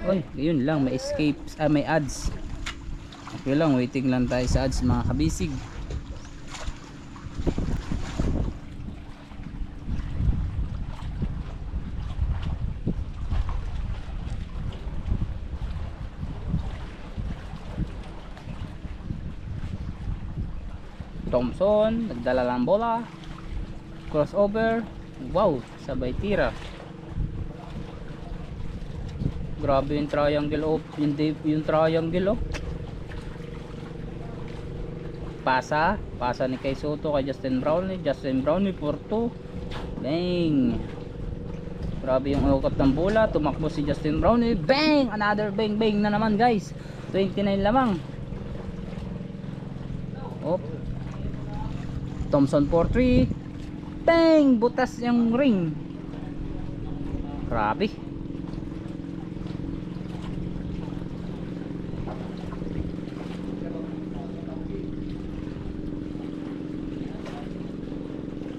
Uy, yun lang, may escapes, may ads. Okay lang, waiting lang tayo sa ads, mga kabisig. Thompson, nagdala lang bola, crossover, wow, sabay tira. Grabe yung triangle, yung triangle, oh. Pasa ni kay Soto kay Justin Brownlee for 2. Bang, grabe yung ukot ng bola, tumakbo si Justin Brownlee, bang, another bang bang na naman guys. 29 lamang. Oh, Thompson for 3. Bang! Butas yung ring. Grabe.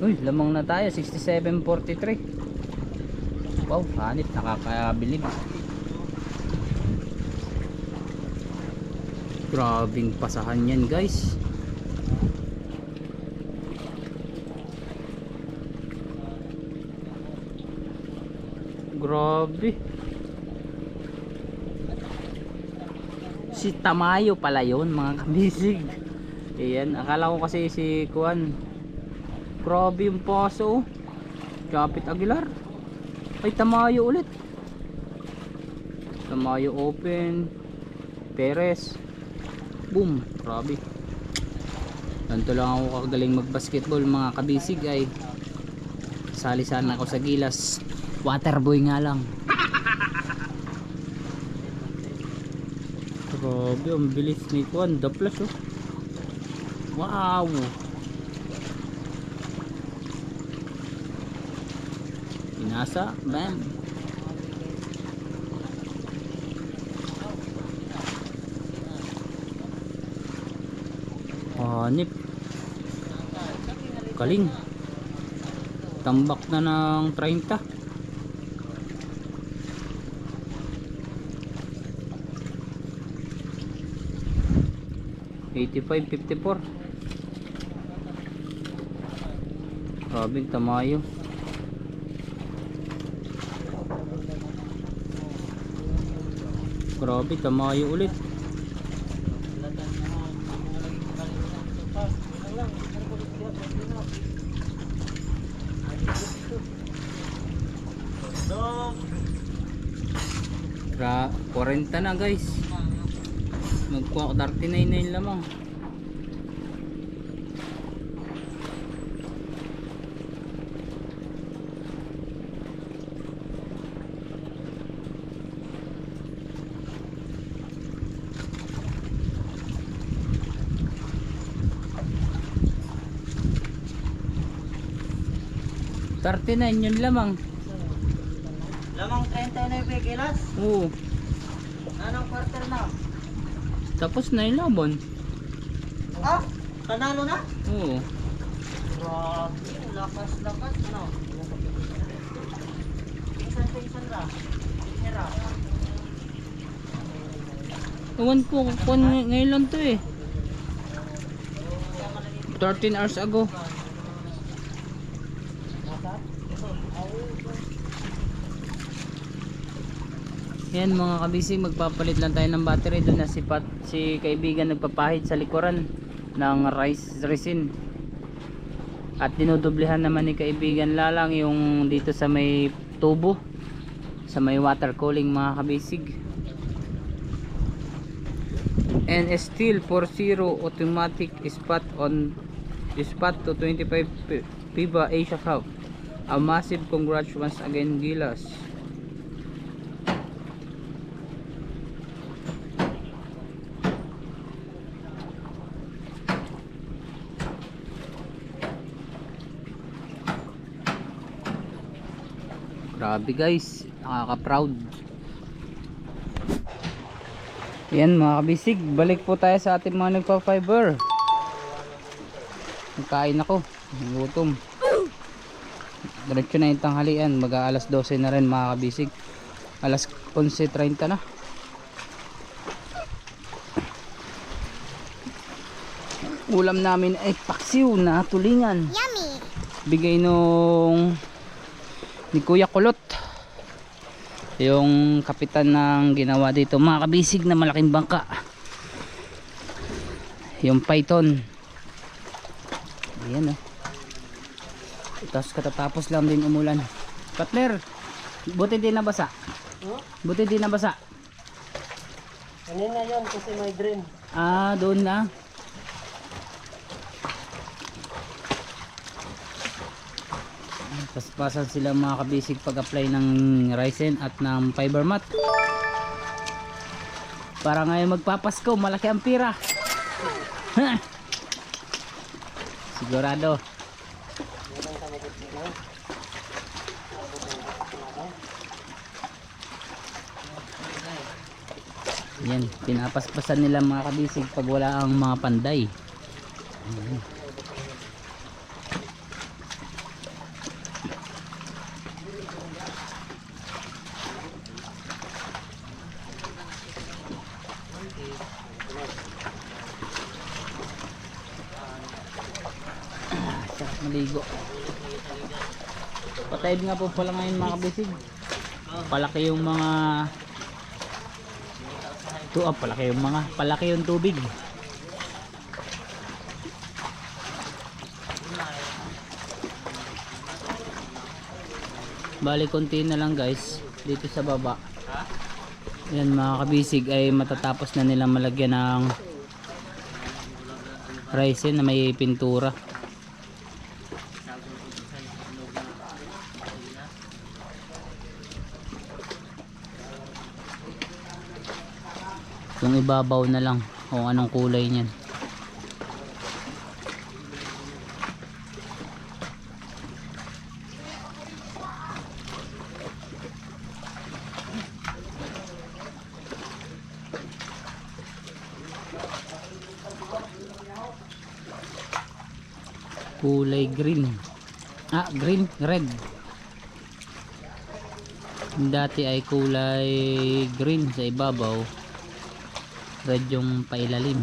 Uy, lamang na tayo. 67-43. Wow, hanit. Nakakabilib. Grabing pasahan yan guys. Grabe. Si Tamayo pala yun, mga kabisig. Ayan, akala ko kasi si Kuan. Grabe yung paso. Kapit Aguilar. Ay, Tamayo ulit. Tamayo open. Perez. Boom. Grabe. Ganito lang ako kagaling mag-basketball, mga kabisig. Ay sali sana ako sa Gilas. Waterboy nga lang. Grabe, ang bilis ni Kuan. The plus, oh. Wow. Pinasa. Bam. Hanip. Kaling. Tambak na ng 30. $85.54. Grabing tamayo. Grabe tamayo ulit. Ra 40 na guys. Magkuha 39 na yung lamang. Yun lamang. Lamang 39 kilos. Oo. Anong quarter na? Tapos na yung laban. Ah, panalo na? Oo. Grabe, lakas-lakas ano. Pinsan na. Pinira. Ewan ko kung ngayon lang to eh. 13 hours ago. Yan mga kabisig, magpapalit lang tayo ng battery. Doon na si kaibigan nagpapahid sa likuran ng rice resin. At dinudublehan naman ni kaibigan Lalang yung dito sa may tubo, sa may water cooling mga kabisig. And still 40 automatic spot to 25 FIBA Asia Cup. A massive congrats once again Gilas. Grabe guys, nakaka-proud. Yan mga kabisig, balik po tayo sa ating mga nagpa-fiber. Nagkain ako, gutom. Diretso na yung tanghalian, mag-aalas 12 na rin mga kabisig. Alas 11:30 na. Ulam namin ay paksiw na tulingan. Yummy! Bigay nung ni Kuya Kulot, yung kapitan ng ginawa dito mga kabisig na malaking bangka, yung Python. Ayan o. Tapos katatapos lang din umulan. Patler, buti din nabasa. Buti din nabasa. Kanina yun kasi may drain. Ah, doon na. Paspasan sila mga kabisig pag-apply ng resin at ng fiber mat. Para ngayon magpapasko, malaki ang pira. Sigurado. Yan, pinapaspasan nila mga kabisig pag wala ang mga panday. Sarap maligo. Patayid nga po pala ngayon mga kabisig. Palaki yung mga palaki yung tubig. Bali konti na lang guys dito sa baba. Yan mga kabisig ay matatapos na nilang malagyan ng resin na may pintura. Yung ibabaw na lang kung anong kulay niyan. kulay green, green, red. Dati ay kulay green sa ibabaw, red yung pailalim.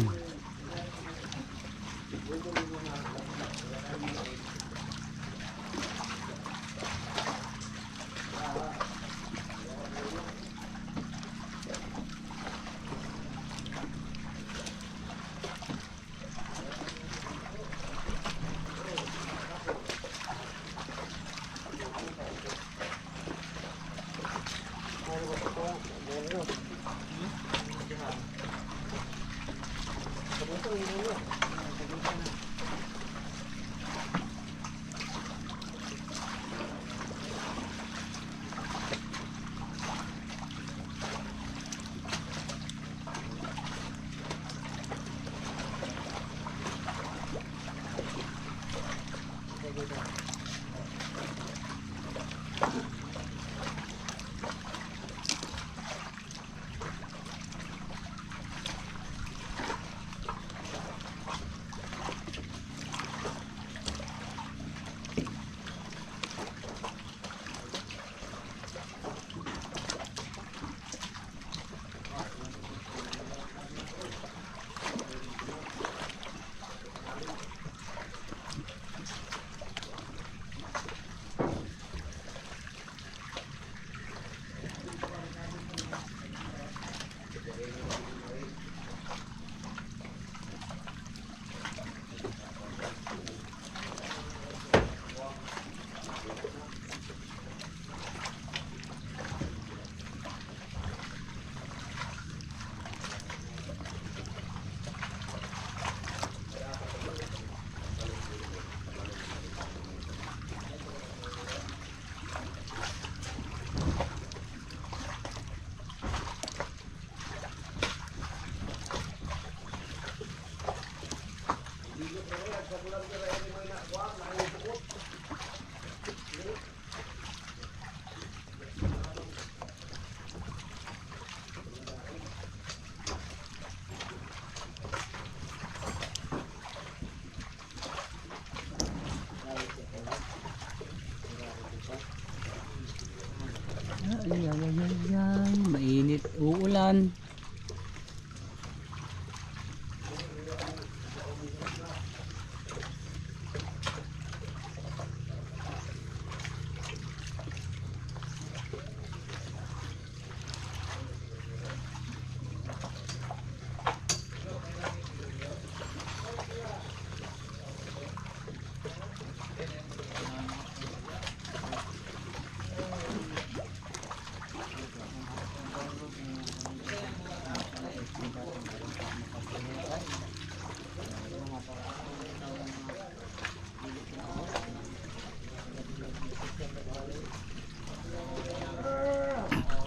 Ay, mainit, uulan.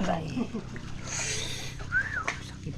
Aray. Sakit.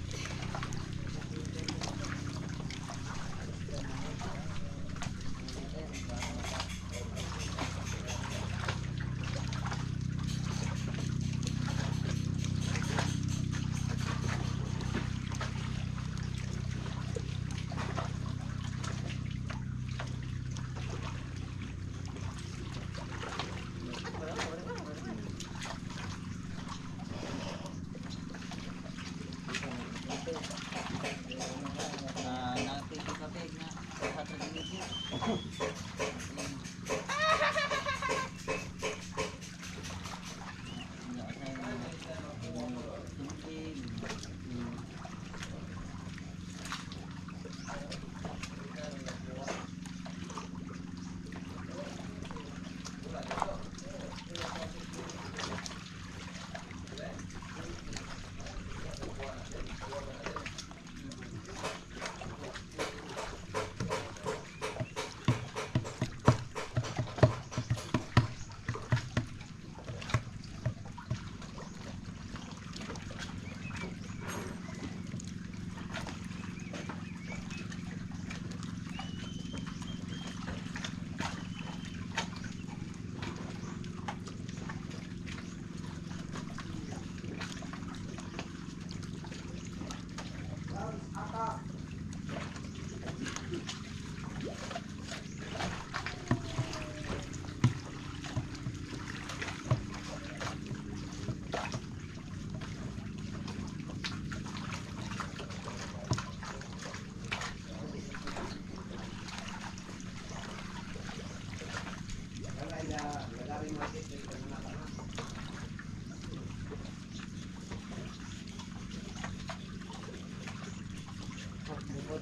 Uy,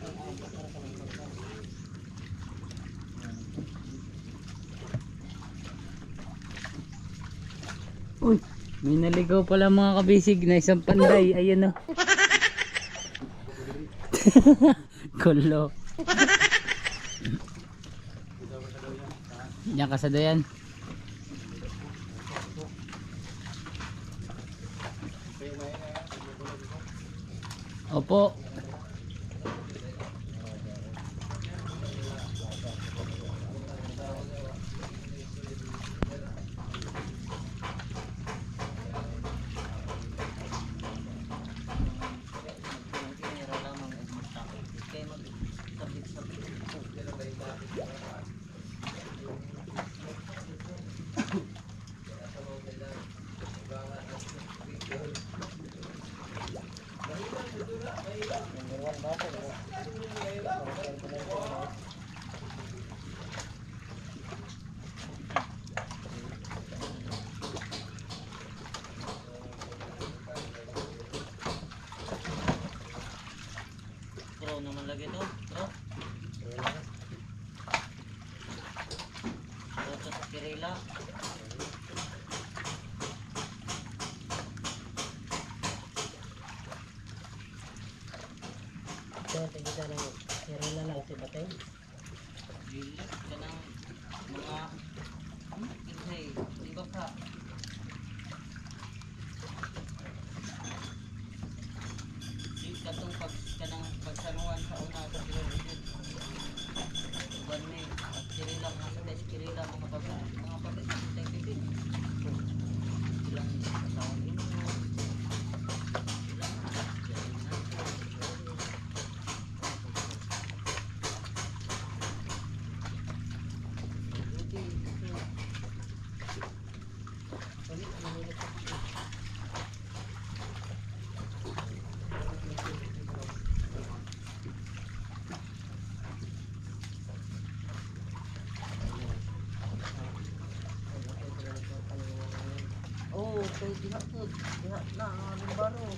may naligaw pala mga kabisig na isang panday. Ayan o. Kulo. Diyan ka sa dayan. Opo. Pro naman lagi to. Pro. Ito sa Kirila. Ito, tigita ng Kirila lang si Batay. Bilis ka ng mga kisay. Di ba ka? Di ka itong pagsanuan sa una sa Pilipinas. Buwan ni at Kirila mga sa Kirila mga pagkakas sa Pilipinas. Ilang kasawang ino. Oh, kay diha po. Diha na ang aming baro.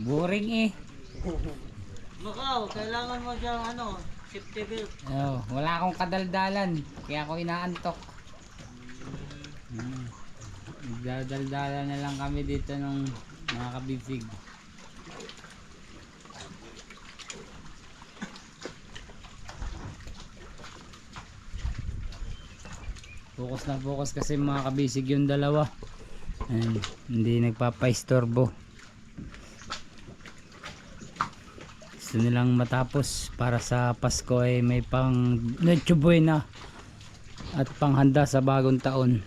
Boring eh. Makaw, kailangan mo diyang safety belt. Oh, wala akong kadaldalan, kaya ako inaantok. Nagdadaldalan na lang kami dito ng mga kabisig. Focus na focus kasi mga kabisig yung dalawa. Ayan, hindi nagpapaistorbo. Gusto nilang matapos para sa Pasko ay may pang Noche Buena at panghanda sa bagong taon.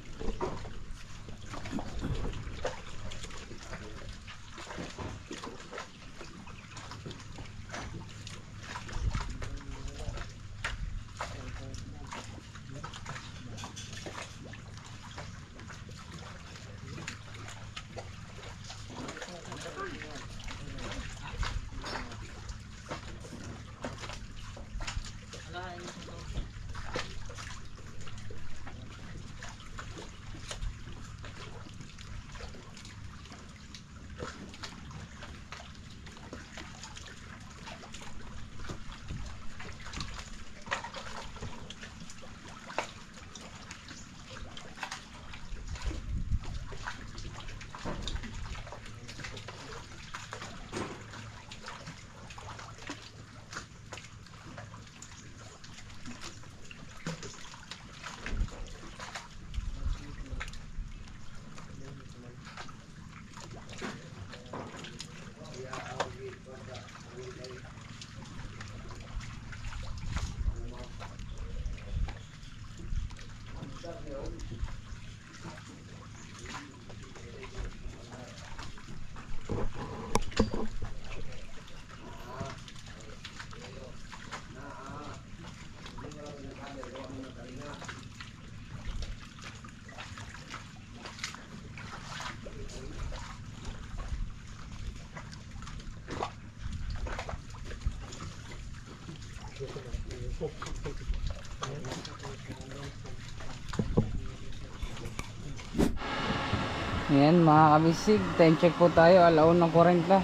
Ayan mga kabisig, time check po tayo, 1:40.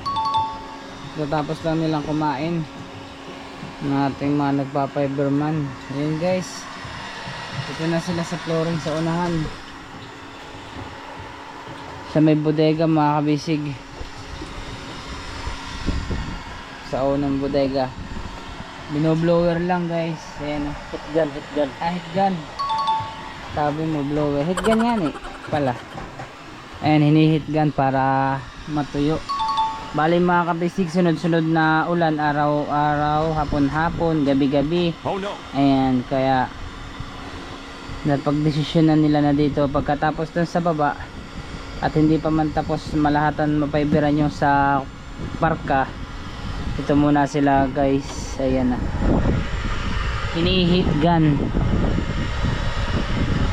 Tapos lang nilang kumain ng ating mga nagpa-fiberman. Ayan guys, ito na sila sa flooring sa unahan, sa may bodega mga kabisig, sa unang bodega. Binoblower lang guys. Ayan o, hit gun. Hit gun, sabi mo blower, hit gun yan pala. Ayan, hinihit gun para matuyo. Bali mga kabisig, sunod-sunod na ulan, araw-araw, hapon-hapon, gabi-gabi. Ayan, kaya napagdesisyonan nila na dito pagkatapos dun sa baba at hindi pa man tapos malahatan mapaiberan yung sa parka. Ito muna sila guys. Ayan na, hinihit gun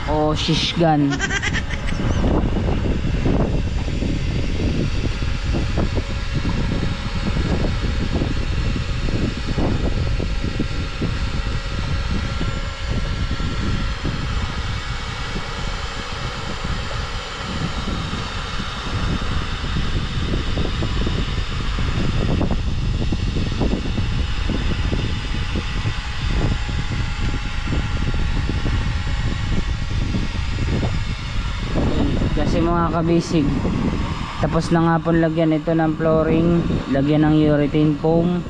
o shish gun. Kasi mga kabisig, tapos na nga pong lagyan ito ng flooring, lagyan ng urethane foam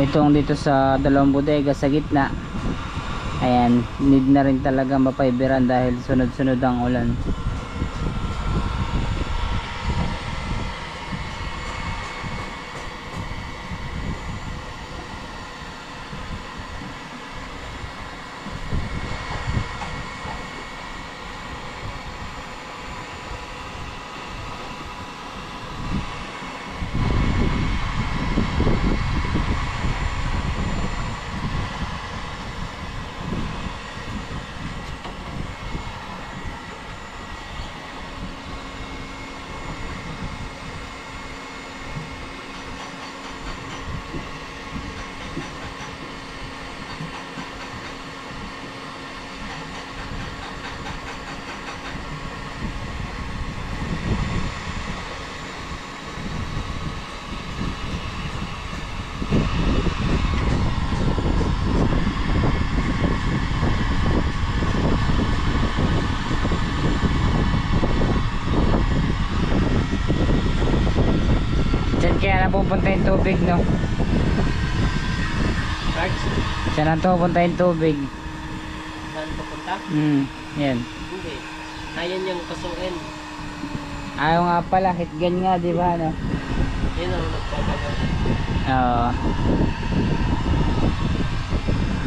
itong dito sa dalawang bodega sa gitna. Ayan, need na rin talaga mapaiberan dahil sunod-sunod ang ulan. Kaya napupunta yung tubig, no? Saan na pupunta yung tubig? Saan papunta? Yan. Hindi. Ayan yung pasuin. Ayaw nga pala, hit gun nga, di ba, no? Yan ang nagpapagal. Oo.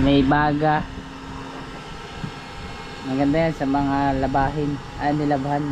May baga. Maganda yan sa mga labahin. Nilabhan.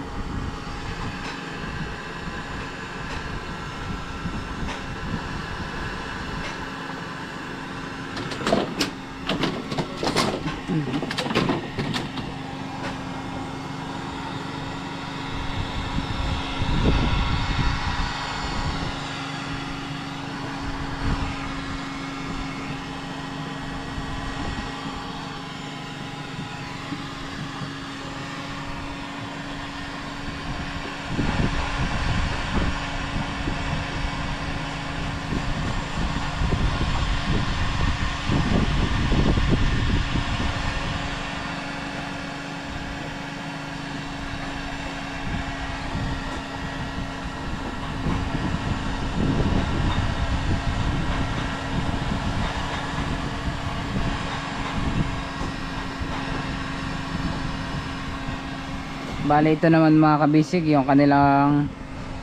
Bale ito naman mga kabisig, yung kanilang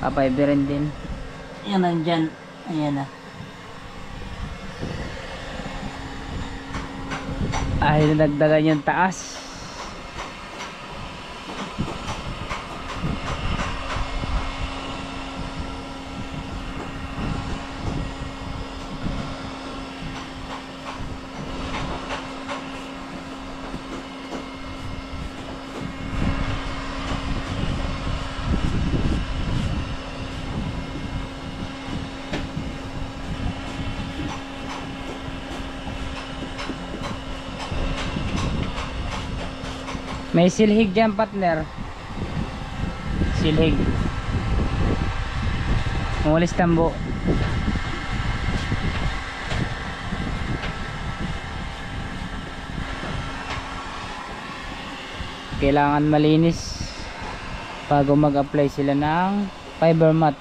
papaiberin din. Yan nandyan. Ayan na. Ay, nadagdagan yung taas. May silhig dyan, partner. Silhig. Umalis tambo. Kailangan malinis bago mag-apply sila ng fiber mat.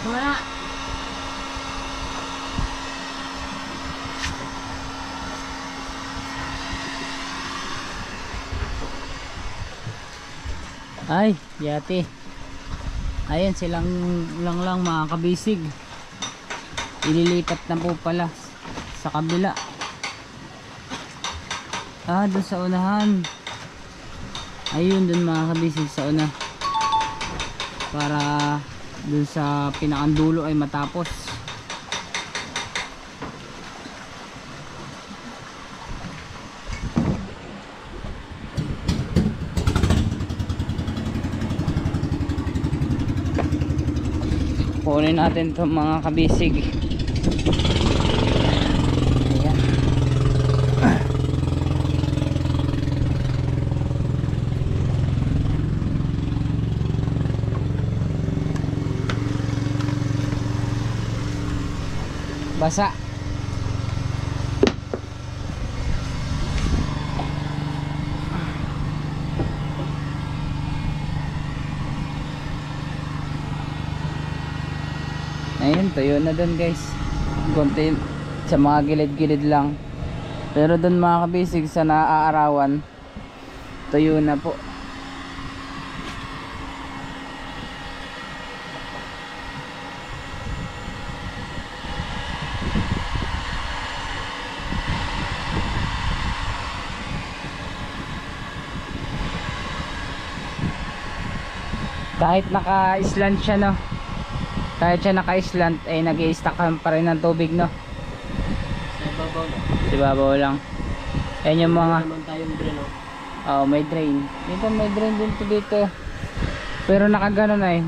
Wala. Ay, yati. Ayan silang lang mga kabisig. Ililipat na po pala sa kabila. Doon sa unahan. Ayun, doon mga kabisig sa una. Para doon sa pinakandulo ay matapos. Kunin natin itong mga kabisig. Ayan. Basa. Ayun, tuyo na dun guys. Konti sa mga gilid-gilid lang. Pero dun mga kabisig sa naaarawan, tuyo na po. Kahit naka-island siya, no, kahit siya naka-island ay nag-i-stack pa rin ng tubig, no. Sa ibabaw na. Sa ibabaw lang. Ayan yung mga Naman tayong drain, no? may drain dito, may drain din to dito, pero nakagano na eh.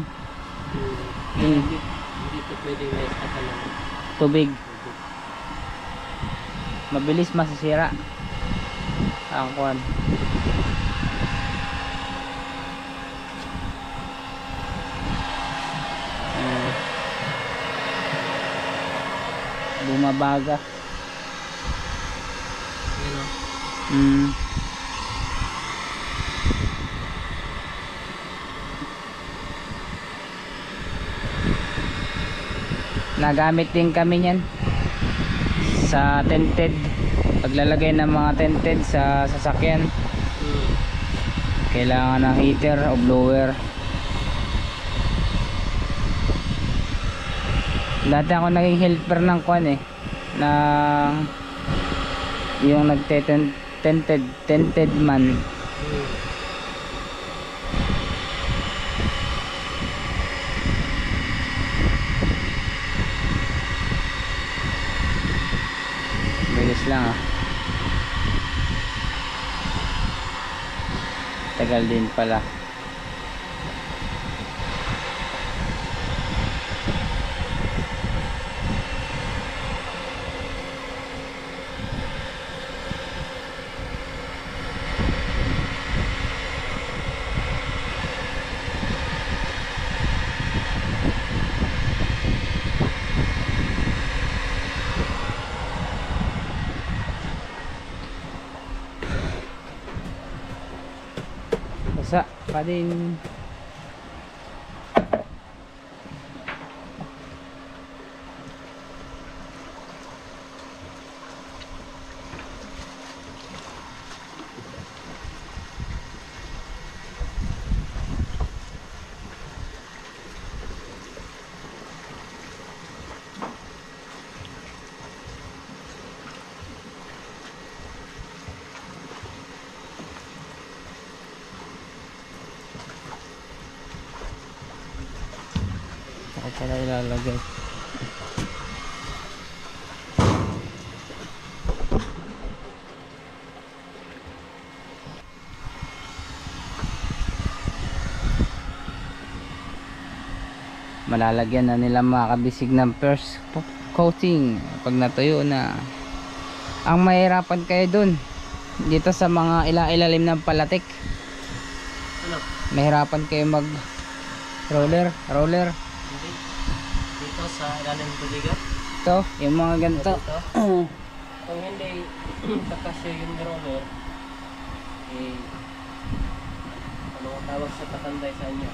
Hindi ito pwedeng na-stackan ng Tubig mabilis masisira ang kuwan. Bumabaga. Nagamit din kami niyan sa tented, paglalagay ng mga tented sa sasakyan. Kailangan ng heater o blower. Dati ako naging helper ng kwan eh, ng yung tented man. Bilis lang ah. Tagal din pala. Basa pa din. Ako pala ilalagay. Malalagyan na nila mga kabisig ng first coating pag natuyo na. Ang mahirapan kayo dun dito sa mga ilalim ng palatik, Ano? mahirapan kayo mag roller Hindi. Dito sa ilalim ng tubigan. ito, yung mga ganito. Kung hindi kakasya yung roller, eh, ano ang tawag sa takanday sa inyo?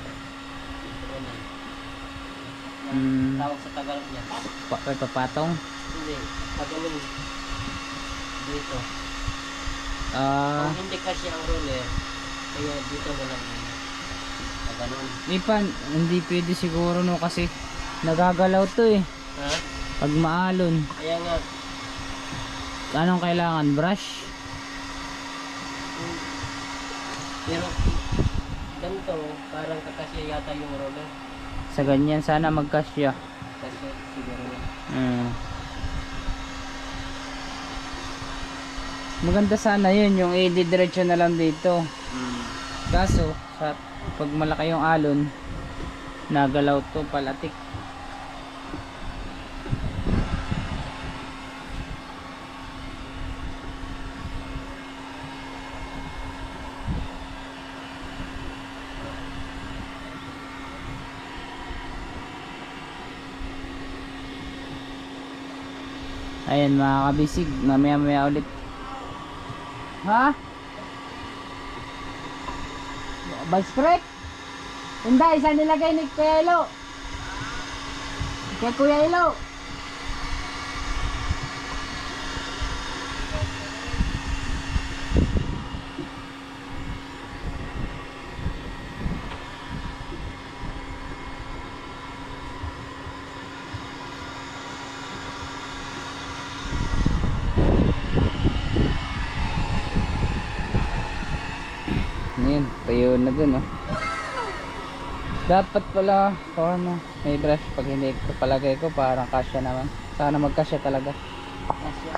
Tawag sa Tagalog niya. Papatong. Hindi. Pagamin. Dito. Ah, Kung hindi kasya ang roller, kaya dito na lang yun. Ganun. hindi pwede siguro no kasi nagagalaw to eh. Ha? Pag maalon, Kaya nga, anong kailangan? Brush? pero ganito, parang kakasya yata yung roller. Sa ganyan sana magkasya. Kasi siguro yun. Maganda sana yun, yung i-diretso na lang dito. Kaso, pag malaki yung alon, nagalaw to palatik. Ayan mga kabisig, mamaya ulit. Ha? Vice Prep? Hindi, isa nilagay ni Kuya Ilo. Kaya Kuya Ilo. Ngayon, tayo na dun oh. Dapat pala may brush pag hindi ko palagay ko parang kasya naman. Sana magkasya talaga. Kasya.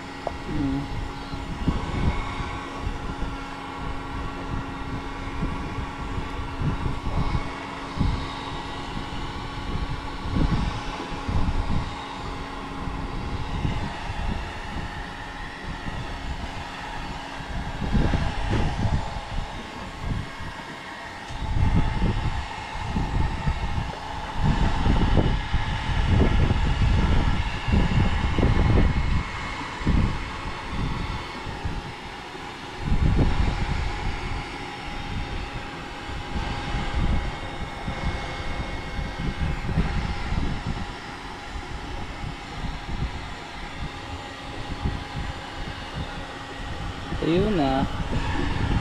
Ayun na.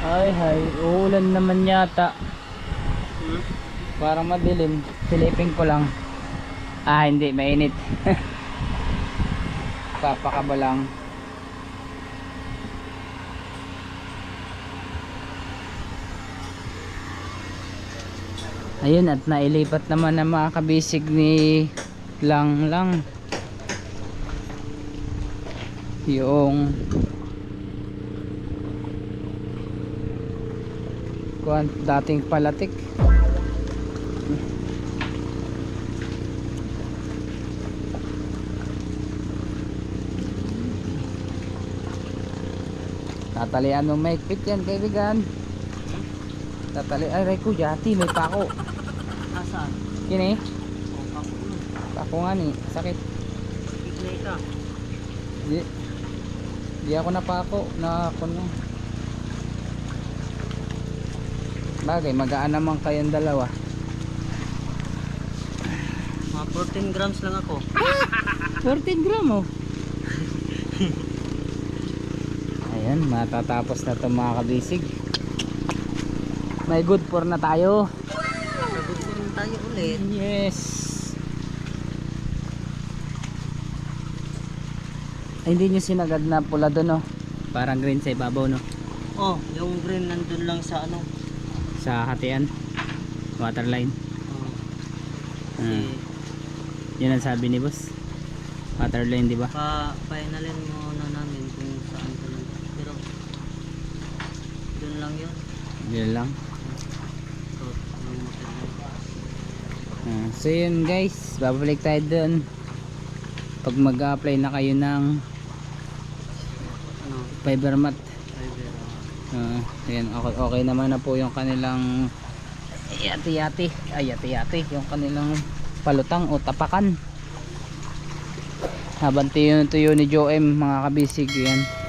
Ay, uulan naman yata. Parang madilim. Silipin ko lang. Ah, hindi, mainit. Papakaba lang. Ayun, at nailipat naman ng mga kabisig ni Lang yung dating palatik. Tatalian mo maikpit yan kaibigan. Ay ko jati may pako. Nasaan? Kini O, ako nun. pako nga ni sakit. Ignay ka. Di ako napako na ako no. Bagay magaan naman kayong dalawa. Mga 14 grams lang ako. 14 gram oh. Ayan, matatapos na itong mga kabisig. May good for na tayo. Sagot ko rin tayo ulit. Yes. Ay, hindi nyo sinagad na pula doon oh. Parang green sa ibabaw no. Oh, yung green nandun lang sa ano. Sa hatian. Waterline. Oh. Hmm. Yun ang sabi ni boss. Waterline, di ba? Pa-finalin mo na namin kung saan ka lang. Pero doon lang yun. Yun lang. So, yung motor. So yun guys, babalik tayo doon pag mag-apply na kayo ng Ano? fiber mat. Driver. Ayan, okay naman na po yung kanilang yati-yati, yung kanilang palutang o tapakan. Habang tuyo ni Joe M, mga kabisig, yan